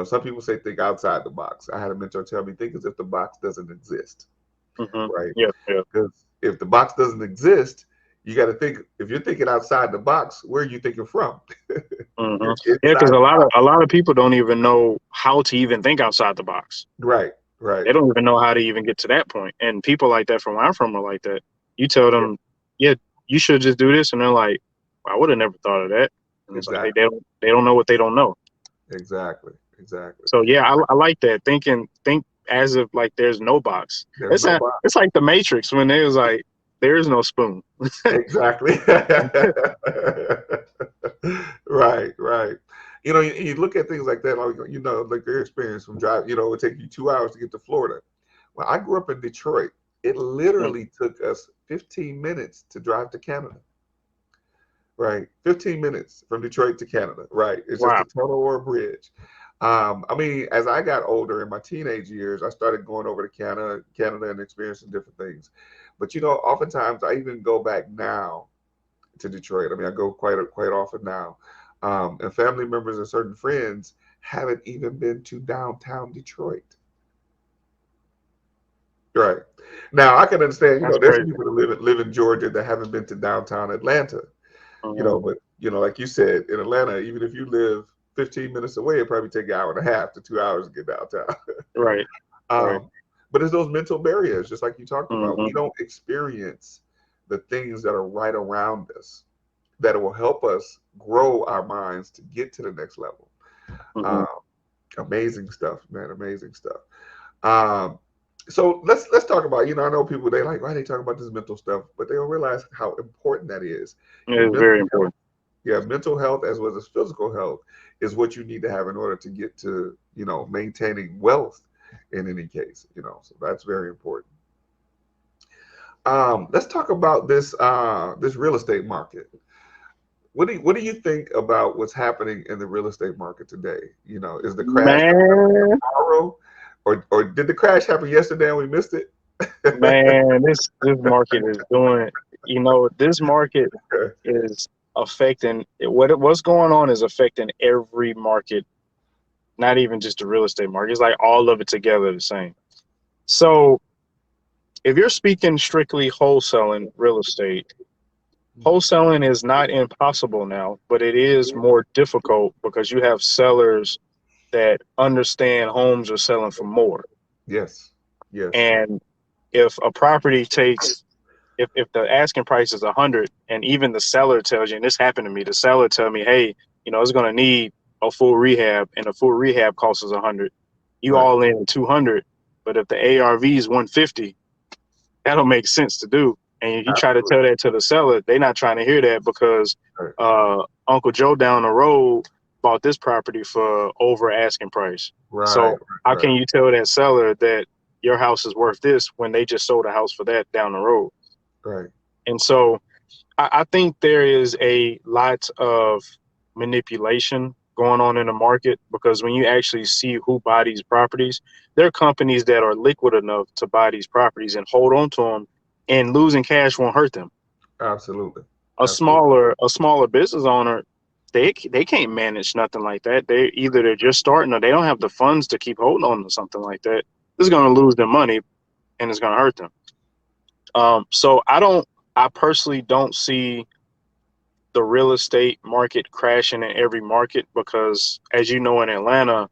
Some people say think outside the box. I had a mentor tell me think as if the box doesn't exist, right? Yeah, yeah. Because if the box doesn't exist, you got to think. If you're thinking outside the box, where are you thinking from? You're Yeah, because inside the box. a lot of people don't even know how to even think outside the box. Right, right. They don't even know how to even get to that point. And people like that from where I'm from are like that. You tell Yeah, them, yeah, you should just do this, and they're like, I would have never thought of that. And it's like exactly, they don't know what they don't know. exactly, exactly. So yeah, I like that. Think as if like there's no box. There's no box. It's like the Matrix when they was like, there is no spoon. Exactly. Right, right. You look at things like that, like your experience from driving, it would take you 2 hours to get to Florida. Well, I grew up in Detroit. It Mm, literally took us 15 minutes to drive to Canada. Right. 15 minutes from Detroit to Canada. Right. It's just wow. a tunnel or a bridge. I mean, as I got older in my teenage years, I started going over to Canada and experiencing different things. But oftentimes I even go back now to Detroit. I mean, I go quite often now. And family members and certain friends haven't even been to downtown Detroit. Right. Now I can understand, That's there's some crazy. people that live in Georgia that haven't been to downtown Atlanta. Mhm. But like you said, in Atlanta, even if you live 15 minutes away, it probably take an hour and a half to 2 hours to get downtown. Right. Right. um, but it's those mental barriers, just like you talked about. We Hmm. don't experience the things that are right around us that will help us grow our minds to get to the next level. Hmm. Um, Amazing stuff, man. Amazing stuff. Um, so let's talk about. I know people they like why they talk about this mental stuff, but they don't realize how important that is. It Your is mental very health, important. yeah, mental health as well as physical health is what you need to have in order to get to maintaining wealth in any case. So that's very important. Let's talk about this real estate market. What do you think about what's happening in the real estate market today? Is the crash going to happen Man, tomorrow, or did the crash happen yesterday and we missed it? man, this market is doing. This market is affecting what's going on is affecting every market, not even just the real estate market. It's like all of it together the same. So if you're speaking strictly wholesaling real estate, wholesaling is not impossible now, but it is more difficult because you have sellers that understand homes are selling for more. Yes, yes, And if a property takes if the asking price is 100 and even the seller tells you, and this happened to me, the seller tell me, hey, it's going to need a full rehab and a full rehab costs us 100. You right, all in at 200, but if the ARV is 150, that don't make sense to do. And if you try to absolutely, tell that to the seller, they're not trying to hear that because right, Uncle Joe down the road bought this property for over asking price. right, So how right, can you tell that seller that your house is worth this when they just sold a house for that down the road? right, And so I think there is a lot of manipulation going on in the market because when you actually see who buy these properties, there are companies that are liquid enough to buy these properties and hold on to them, and losing cash won't hurt them. absolutely, A absolutely, smaller business owner, they can't manage nothing like that. They're just starting or they don't have the funds to keep holding on to something like that. This is going to lose their money and it's going to hurt them. So I personally don't see the real estate market crashing in every market because, as you know, in Atlanta,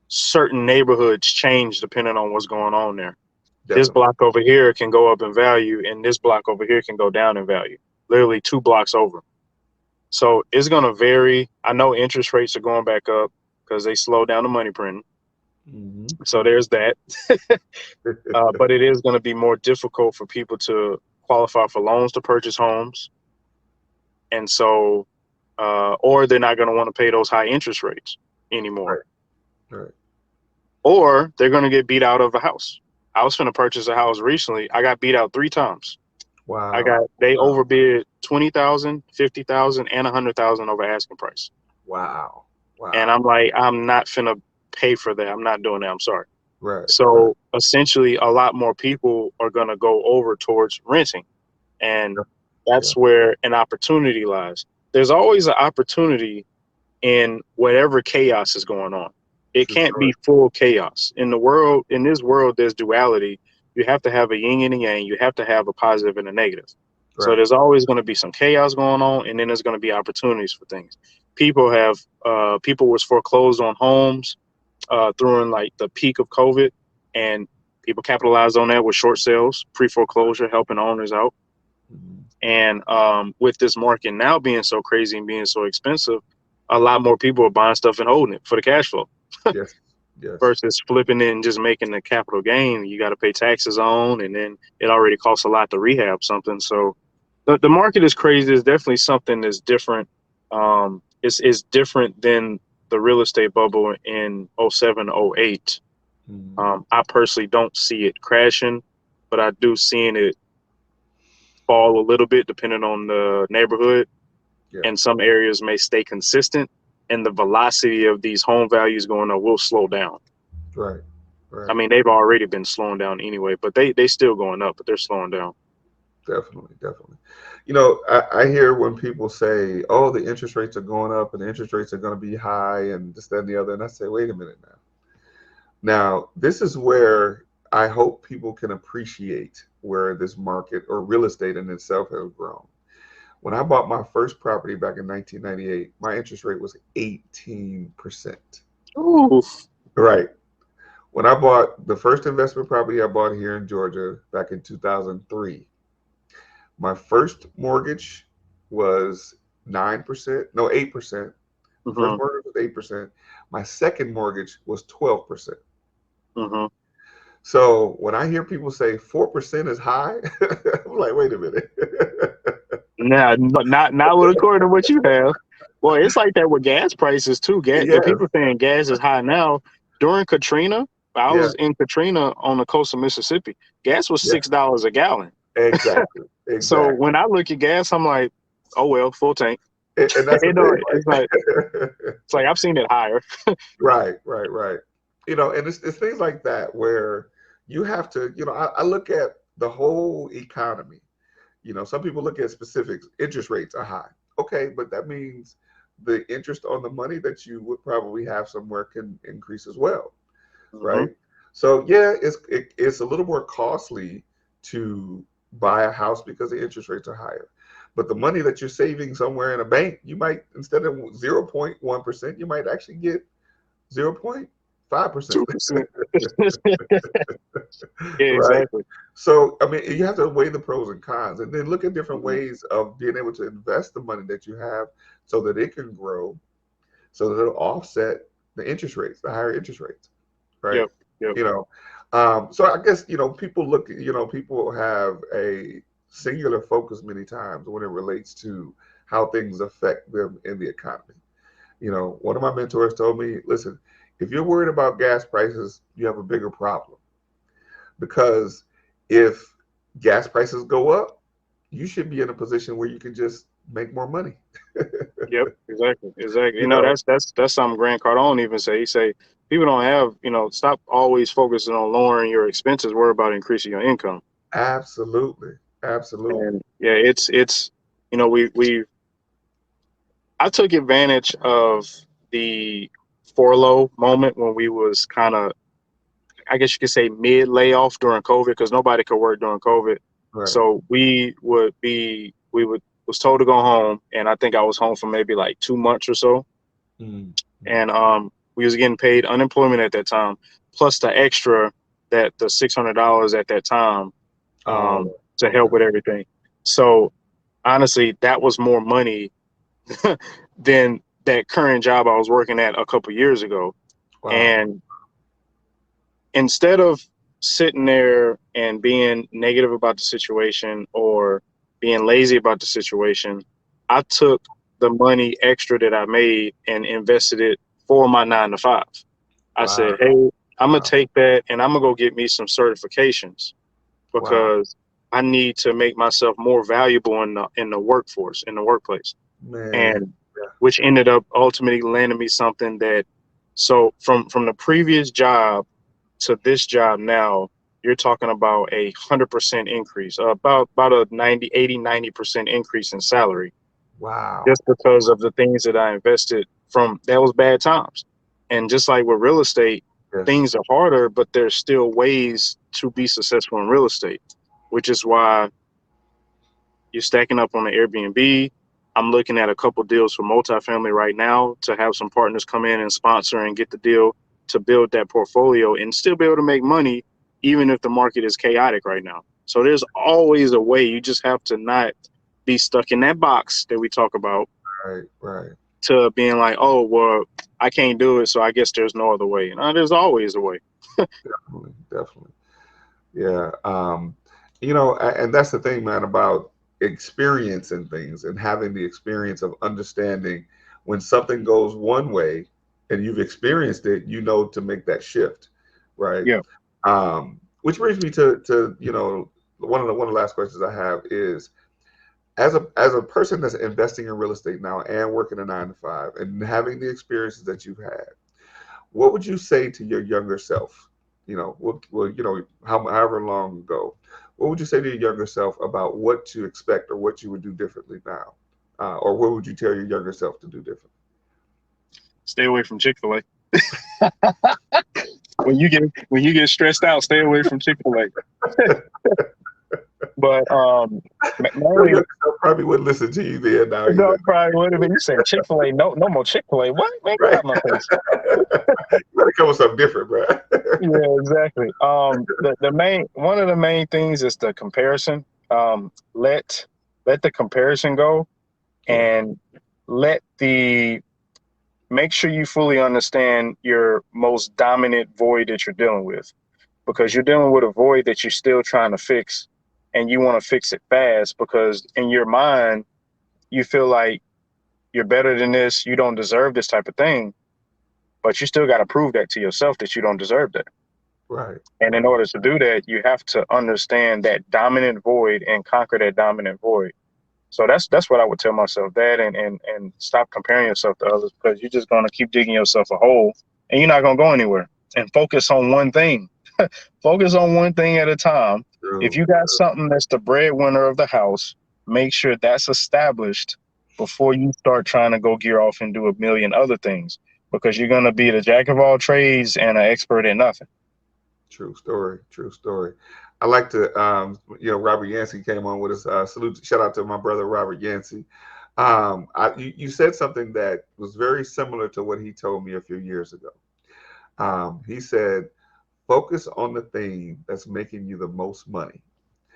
certain neighborhoods change depending on what's going on there. This definitely, block over here can go up in value, and this block over here can go down in value, literally 2 blocks over. So it's going to vary. I know interest rates are going back up because they slow down the money printing. hmm So there's that. But it is going to be more difficult for people to qualify for loans to purchase homes. And so or they're not going to want to pay those high interest rates anymore, right, right, or they're going to get beat out of a house. I was going to purchase a house recently. I got beat out 3 times. wow, They wow, overbid 20,000, 50,000, and 100,000 over asking price. wow, And wow, I'm like, I'm not finna pay for that. I'm not doing that. I'm sorry. right, right, So essentially, a lot more people are going to go over towards renting. And yeah, that's where an opportunity lies. There's always an opportunity in whatever chaos is going on. It True can't story. be full chaos. In this world, there's duality. You have to have a yin and a yang. You have to have a positive and a negative. So Right. there's always going to be some chaos going on, and then there's going to be opportunities for things. People was foreclosed on homes during like the peak of COVID, and people capitalized on that with short sales, pre-foreclosure, helping owners out. Mhm. And with this market now being so crazy and being so expensive, a lot more people are buying stuff and holding it for the cash flow Yes. Yes. versus flipping it and just making the capital gain. You got to pay taxes on, and then it already costs a lot to rehab something. So the market is crazy. It's definitely something that's different. It's different than the real estate bubble in '07, '08. Mhm. I personally don't see it crashing, but I do seeing it fall a little bit depending on the neighborhood. Yeah. And some areas may stay consistent, and the velocity of these home values going up will slow down. Right. I Right. mean, they've already been slowing down anyway, but they still going up, but they're slowing down. Definitely. Definitely. You know, I hear when people say, "Oh, the interest rates are going up, and the interest rates are going to be high, and this, that, and the other," and I say, "Wait a minute now. Now, this is where I hope people can appreciate where this market or real estate in itself has grown. When I bought my first property back in 1998, my interest rate was 18%. Oof. Right. When I bought the first investment property I bought here in Georgia back in 2003, my first mortgage was 9%, no, 8%. The first Hmm. mortgage was 8%. My second mortgage was 12%. Hmm. So when I hear people say 4% is high, I'm like, wait a minute. Now, not with according to what you have. Well, it's like that with gas prices too. The Yes. people saying gas is high now. During Katrina, I Yeah. was in Katrina on the coast of Mississippi. Gas was Yeah. $6 a gallon. Exactly. So Exactly. when I look at gas, I'm like, oh well, full tank. And that's the You know, thing, it's like I've seen it higher. right? Right. Right. You know, and it's things like that where you have to, I look at the whole economy. You know, some people look at specifics. Interest rates are high. Okay, but that means the interest on the money that you would probably have somewhere can increase as well, Hmm. right? So yeah, it's a little more costly to buy a house because the interest rates are higher. But the money that you're saving somewhere in a bank, you might, instead of 0.1%, you might actually get 0.5%. 2%. Yeah, Right? exactly. So, I mean, you have to weigh the pros and cons and then look at different Hmm. ways of being able to invest the money that you have so that it can grow, so that it'll offset the interest rates, the higher interest rates, right? Yep. Yep. You know, so I guess, people look, people have a singular focus many times when it relates to how things affect them in the economy. One of my mentors told me, listen, if you're worried about gas prices, you have a bigger problem because if gas prices go up, you should be in a position where you can just make more money. Yep. Exactly. Exactly. you know, That's something Grant Cardone even say. He say people don't have, stop always focusing on lowering your expenses. Worry about increasing your income. absolutely, absolutely. And yeah, it's we I took advantage of the furlough moment when we was kind of, I guess you could say, mid layoff during COVID because nobody could work during COVID. Right. So we would was told to go home, and I think I was home for maybe like 2 months or so, Mm. and we was getting paid unemployment at that time, plus the extra that the $600 at that time Oh, to okay. help with everything. So honestly, that was more money than that current job I was working at a couple years ago. Wow. And instead of sitting there and being negative about the situation or being lazy about the situation, I took the money extra that I made and invested it for my 9 to 5. I Wow. said, hey, I'm gonna Wow. take that and I'm gonna go get me some certifications Wow. because I need to make myself more valuable in the workforce, in the workplace. Man. And Yeah. which ended up ultimately landing me something that, so from the previous job to this job now, you're talking about 100% increase, about a 90% increase in salary, Wow. just because of the things that I invested from. That was bad times. And just like with real estate, Yes. things are harder, but there's still ways to be successful in real estate, which is why you're stacking up on the Airbnb. I'm looking at a couple deals for multifamily right now to have some partners come in and sponsor and get the deal to build that portfolio and still be able to make money even if the market is chaotic right now. So there's always a way. You just have to not be stuck in that box that we talk about Right. Right. to being like, oh, well, I can't do it, so I guess there's no other way. No, there's always a way. Definitely. Definitely. Yeah. And that's the thing, man, about experience and things and having the experience of understanding when something goes one way and you've experienced it, to make that shift, right? Yeah. Which brings me to one of the last questions I have is as a person that's investing in real estate now and working a 9 to 5 and having the experiences that you've had, what would you say to your younger self? However long ago, what would you say to your younger self about what to expect or what you would do differently now? Or what would you tell your younger self to do differently? Stay away from Chick-fil-A. When you get stressed out, stay away from Chick-fil-A. But Your mainly, younger self probably wouldn't listen to you then now no, either, probably would have been. You said Chick-fil-A, no, no more Chick-fil-A. What? Man, get right? out my face. You better come with something different, bro. Yeah, exactly. The main one of the main things is the comparison. Let the comparison go, Yeah, and let the make sure you fully understand your most dominant void that you're dealing with, because you're dealing with a void that you're still trying to fix, and you want to fix it fast because in your mind you feel like you're better than this, you don't deserve this type of thing, but you still got to prove that to yourself that you don't deserve that. right, And in right. order to do that, you have to understand that dominant void and conquer that dominant void. So that's what I would tell myself, that and stop comparing yourself to others, because you're just gonna keep digging yourself a hole and you're not gonna go anywhere. And focus on one thing. Focus on one thing at a time. If True. you got something that's the breadwinner of the house, make sure that's established before you start trying to go gear off and do a million other things, because you're gonna be the jack of all trades and an expert in nothing. True story. True story. I like to, Robert Yancey came on with us. Salute, shout out to my brother Robert Yancey. You said something that was very similar to what he told me a few years ago. He said, "Focus on the thing that's making you the most money."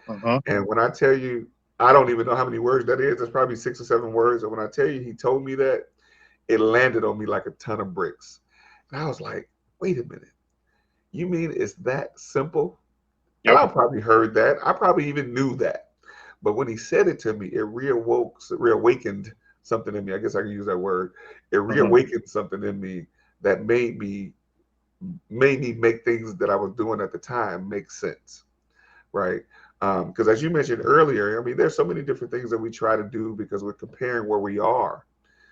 Uh-huh. And when I tell you, I don't even know how many words that is. It's probably 6 or 7 words. And when I tell you, he told me that, it landed on me like a ton of bricks. And I was like, "Wait a minute. You mean it's that simple?" And Yep. I probably heard that. I probably even knew that. But when he said it to me, it reawakened something in me. I guess I can use that word. It Uh-huh. reawakened something in me that made me make things that I was doing at the time make sense, right? Because as you mentioned earlier, I mean, there's so many different things that we try to do because we're comparing where we are,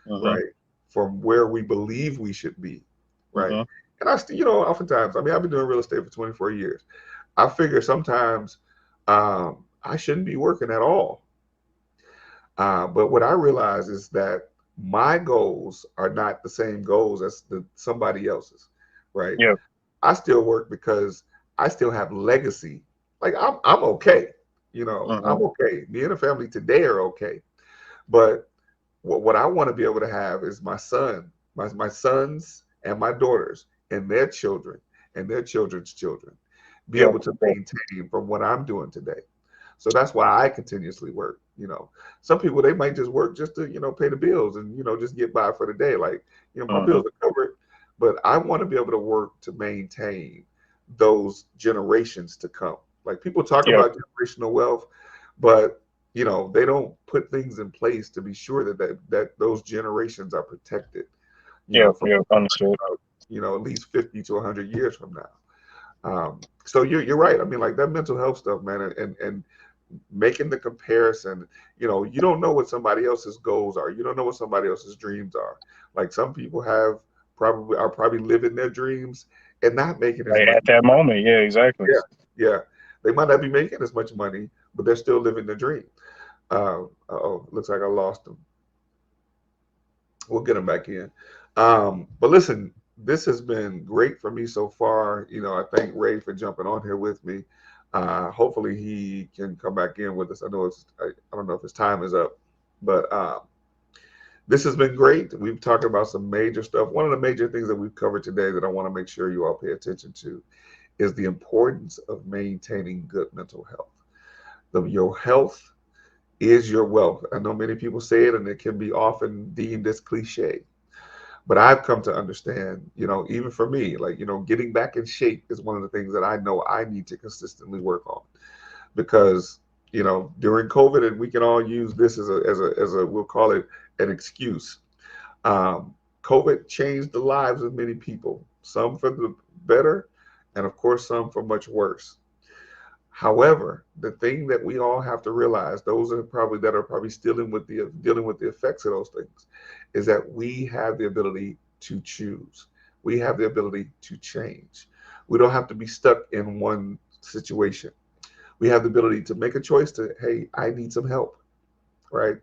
Uh-huh. right, from where we believe we should be, right? Uh-huh. And I still, oftentimes, I mean, I've been doing real estate for 24 years. I figure sometimes I shouldn't be working at all. But what I realize is that my goals are not the same goals as somebody else's, right? Yep. I still work because I still have legacy. Like I'm okay, Uh-huh. I'm okay. Me and the family today are okay. But what I want to be able to have is my sons and my daughters and their children and their children's children be Yep. able to Yep. maintain from what I'm doing today. So that's why I continuously work. Some people they might just work just to pay the bills and just get by for the day. Like my Uh-huh. bills are covered, but I want to be able to work to maintain those generations to come. Like people talk Yep. about generational wealth, but they don't put things in place to be sure that those generations are protected. Yep. From Yep. Understood. at least 50 to 100 years from now. So you're right. I mean, like that mental health stuff, man, and making the comparison. You don't know what somebody else's goals are. You don't know what somebody else's dreams are. Like some people are probably living their dreams and not making as Right much. at that moment. Yeah, exactly. Yeah, yeah. They might not be making as much money, but they're still living the dream. Oh, looks like I lost them. We'll get them back in. But listen, this has been great for me so far. I thank Ray for jumping on here with me. Hopefully he can come back in with us. I know I don't know if his time is up, but this has been great. We've talked about some major stuff. One of the major things that we've covered today that I want to make sure you all pay attention to is the importance of maintaining good mental health. Your health is your wealth. I know many people say it and it can be often deemed as cliche, but I've come to understand, even for me, like, getting back in shape is one of the things that I know I need to consistently work on because, during COVID, and we can all use this as a we'll call it an excuse. Um, COVID changed the lives of many people, some for the better, and of course, some for much worse. However, the thing that we all have to realize, those that are probably still dealing with the effects of those things, is that we have the ability to choose. We have the ability to change. We don't have to be stuck in one situation. We have the ability to make a choice to, hey, I need some help, right?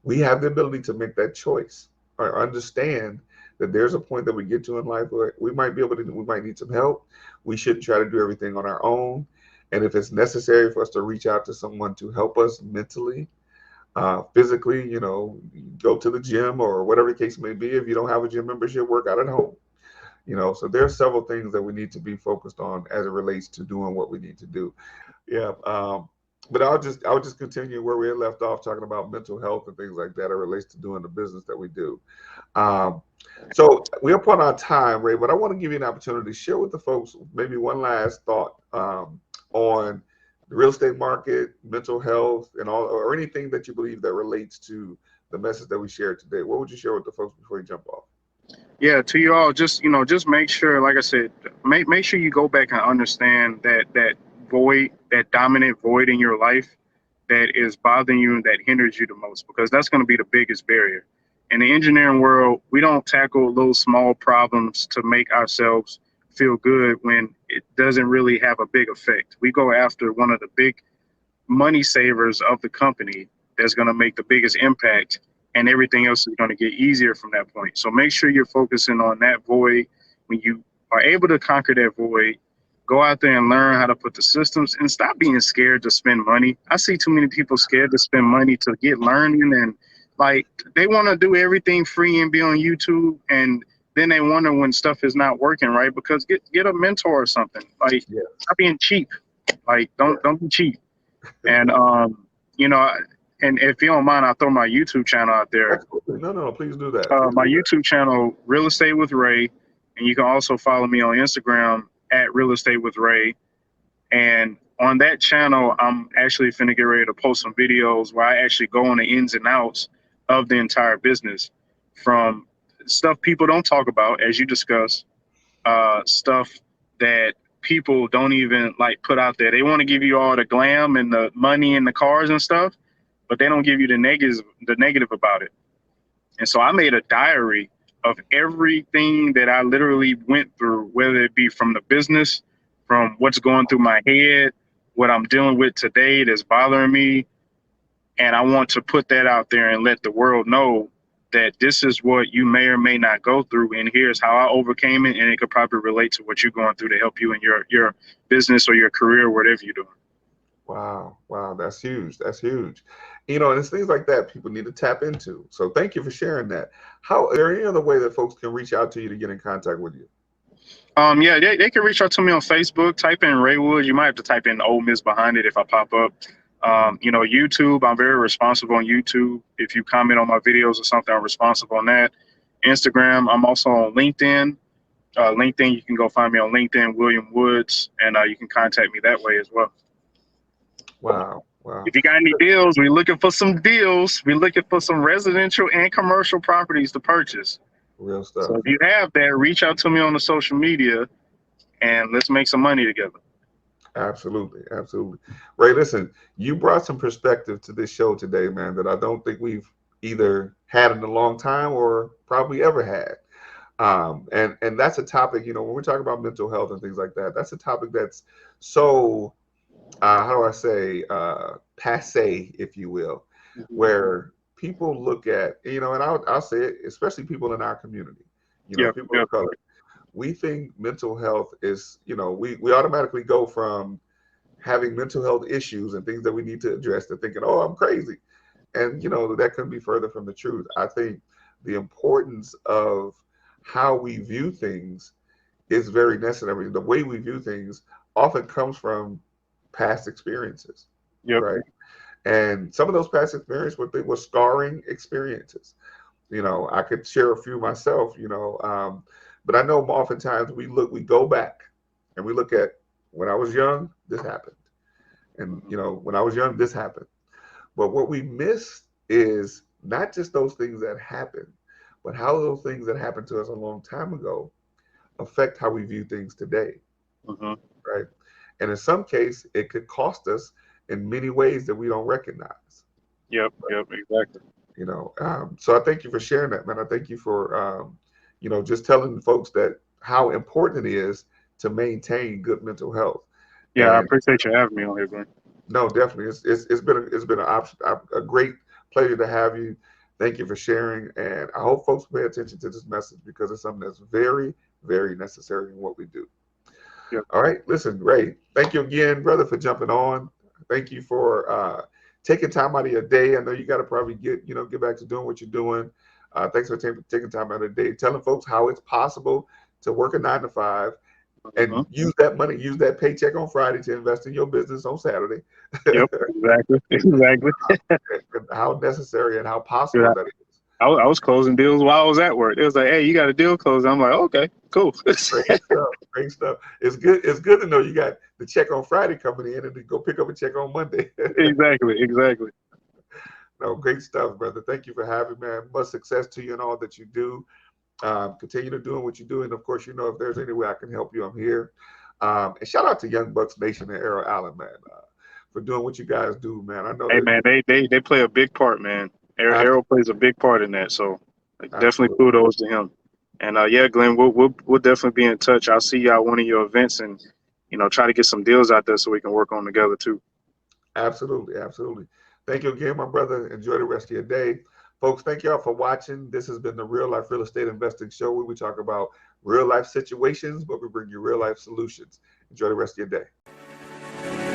We have the ability to make that choice or understand that there's a point that we get to in life where we might need some help. We shouldn't try to do everything on our own. And if it's necessary for us to reach out to someone to help us mentally, physically, go to the gym or whatever the case may be. If you don't have a gym membership, work out at home. So there are several things that we need to be focused on as it relates to doing what we need to do. Yeah. But I'll just continue where we had left off talking about mental health and things like that. It relates to doing the business that we do. Um, so we're upon our time, Ray, but I want to give you an opportunity to share with the folks maybe one last thought on the real estate market, mental health, and all, or anything that you believe that relates to the message that we shared today. What would you share with the folks before you jump off? Yeah, to you all, just make sure, like I said, make sure you go back and understand that void, that dominant void in your life that is bothering you and that hinders you the most, because that's going to be the biggest barrier. In the engineering world, we don't tackle those small problems to make ourselves feel good when it doesn't really have a big effect. We go after one of the big money savers of the company that's going to make the biggest impact, and everything else is going to get easier from that point. So make sure you're focusing on that void. When you are able to conquer that void, go out there and learn how to put the systems, and stop being scared to spend money. I see too many people scared to spend money to get learning, and like they want to do everything free and be on YouTube, and then they wonder when stuff is not working right, because get a mentor or something. Like, Yeah. stop being cheap. Like, Right. don't be cheap. And you know, and if you don't mind, I'll throw my YouTube channel out there. Absolutely. No, no, no. Please do that. Please My do that. YouTube channel, Real Estate with Ray, and you can also follow me on Instagram at Real Estate with Ray. And on that channel, I'm actually finna get ready to post some videos where I actually go on the ins and outs of the entire business, from stuff people don't talk about, as you discussed, stuff that people don't even like put out there. They want to give you all the glam and the money and the cars and stuff, but they don't give you the negative about it. And so I made a diary of everything that I literally went through, whether it be from the business, from what's going through my head, what I'm dealing with today that's bothering me. And I want to put that out there and let the world know that this is what you may or may not go through, and here's how I overcame it, and it could probably relate to what you're going through to help you in your business or your career, whatever you're doing. Wow. Wow. That's huge. That's huge. And it's things like that people need to tap into. So thank you for sharing that. How, is there any other way that folks can reach out to you to get in contact with you? Yeah, they can reach out to me on Facebook. Type in Raywood. You might have to type in Ole Miss behind it if I pop up. YouTube, I'm very responsive on YouTube. If you comment on my videos or something, I'm responsive on that. Instagram, I'm also on LinkedIn. LinkedIn, you can go find me on LinkedIn, William Woods, and you can contact me that way as well. Wow. Wow. If you got any deals, we're looking for some deals. We're looking for some residential and commercial properties to purchase. Real So stuff. if you have that, reach out to me on the social media, and let's make some money together. Absolutely. Absolutely. Ray, listen, you brought some perspective to this show today, man, that I don't think we've either had in a long time or probably ever had. And that's a topic, when we're talking about mental health and things like that, that's a topic that's so, how do I say, passe, if you will, where people look at, and I'll say it, especially people in our community, Yep, people yep. of color. we think mental health is, we automatically go from having mental health issues and things that we need to address to thinking, oh, I'm crazy. And, that couldn't be further from the truth. I think the importance of how we view things is very necessary. The way we view things often comes from past experiences, Yep. right? And some of those past experiences were scarring experiences. I could share a few myself, but I know oftentimes we go back and we look at when I was young, this happened. And, when I was young, this happened. But what we miss is not just those things that happen, but how those things that happened to us a long time ago affect how we view things today, Mm-hmm. right? And in some case, it could cost us in many ways that we don't recognize. Yep. Yep. Exactly. So I thank you for sharing that, man. I thank you for, just telling folks that how important it is to maintain good mental health. Yeah, I And appreciate you having me on here, Glenn. no, definitely, it's been a great pleasure to have you. Thank you for sharing, and I hope folks pay attention to this message because it's something that's very, very necessary in what we do. Yep. All right, listen, Ray, thank you again, brother, for jumping on. Thank you for taking time out of your day. I know you got to probably get back to doing what you're doing. Thanks for taking time out of the day, telling folks how it's possible to work a 9 to 5 and use that money, use that paycheck on Friday to invest in your business on Saturday. Yep. Exactly. Exactly. And how necessary and how Yeah, possible that is. I was closing deals while I was at work. It was like, hey, you got a deal closed. I'm like, okay, cool. Great stuff. Great stuff. It's good. It's good to know you got the check on Friday coming in and to go pick up a check on Monday. Exactly. Exactly. No, great stuff, brother. Thank you for having me, man. Much success to you in all that you do. Continue to doing what you do, and of course, if there's any way I can help you, I'm here. And shout out to Young Bucks Nation and Arrow Allen, man, for doing what you guys do, man. I know Hey, that. man, they play a big part, man. Arrow plays a big part in that, so definitely Absolutely. kudos to him. And yeah, Glenn, we'll definitely be in touch. I'll see you at one of your events, and try to get some deals out there so we can work on together too. Absolutely. Absolutely. Thank you again, my brother. Enjoy the rest of your day. Folks, thank y'all for watching. This has been the Real Life Real Estate Investing Show where we talk about real life situations, but we bring you real life solutions. Enjoy the rest of your day.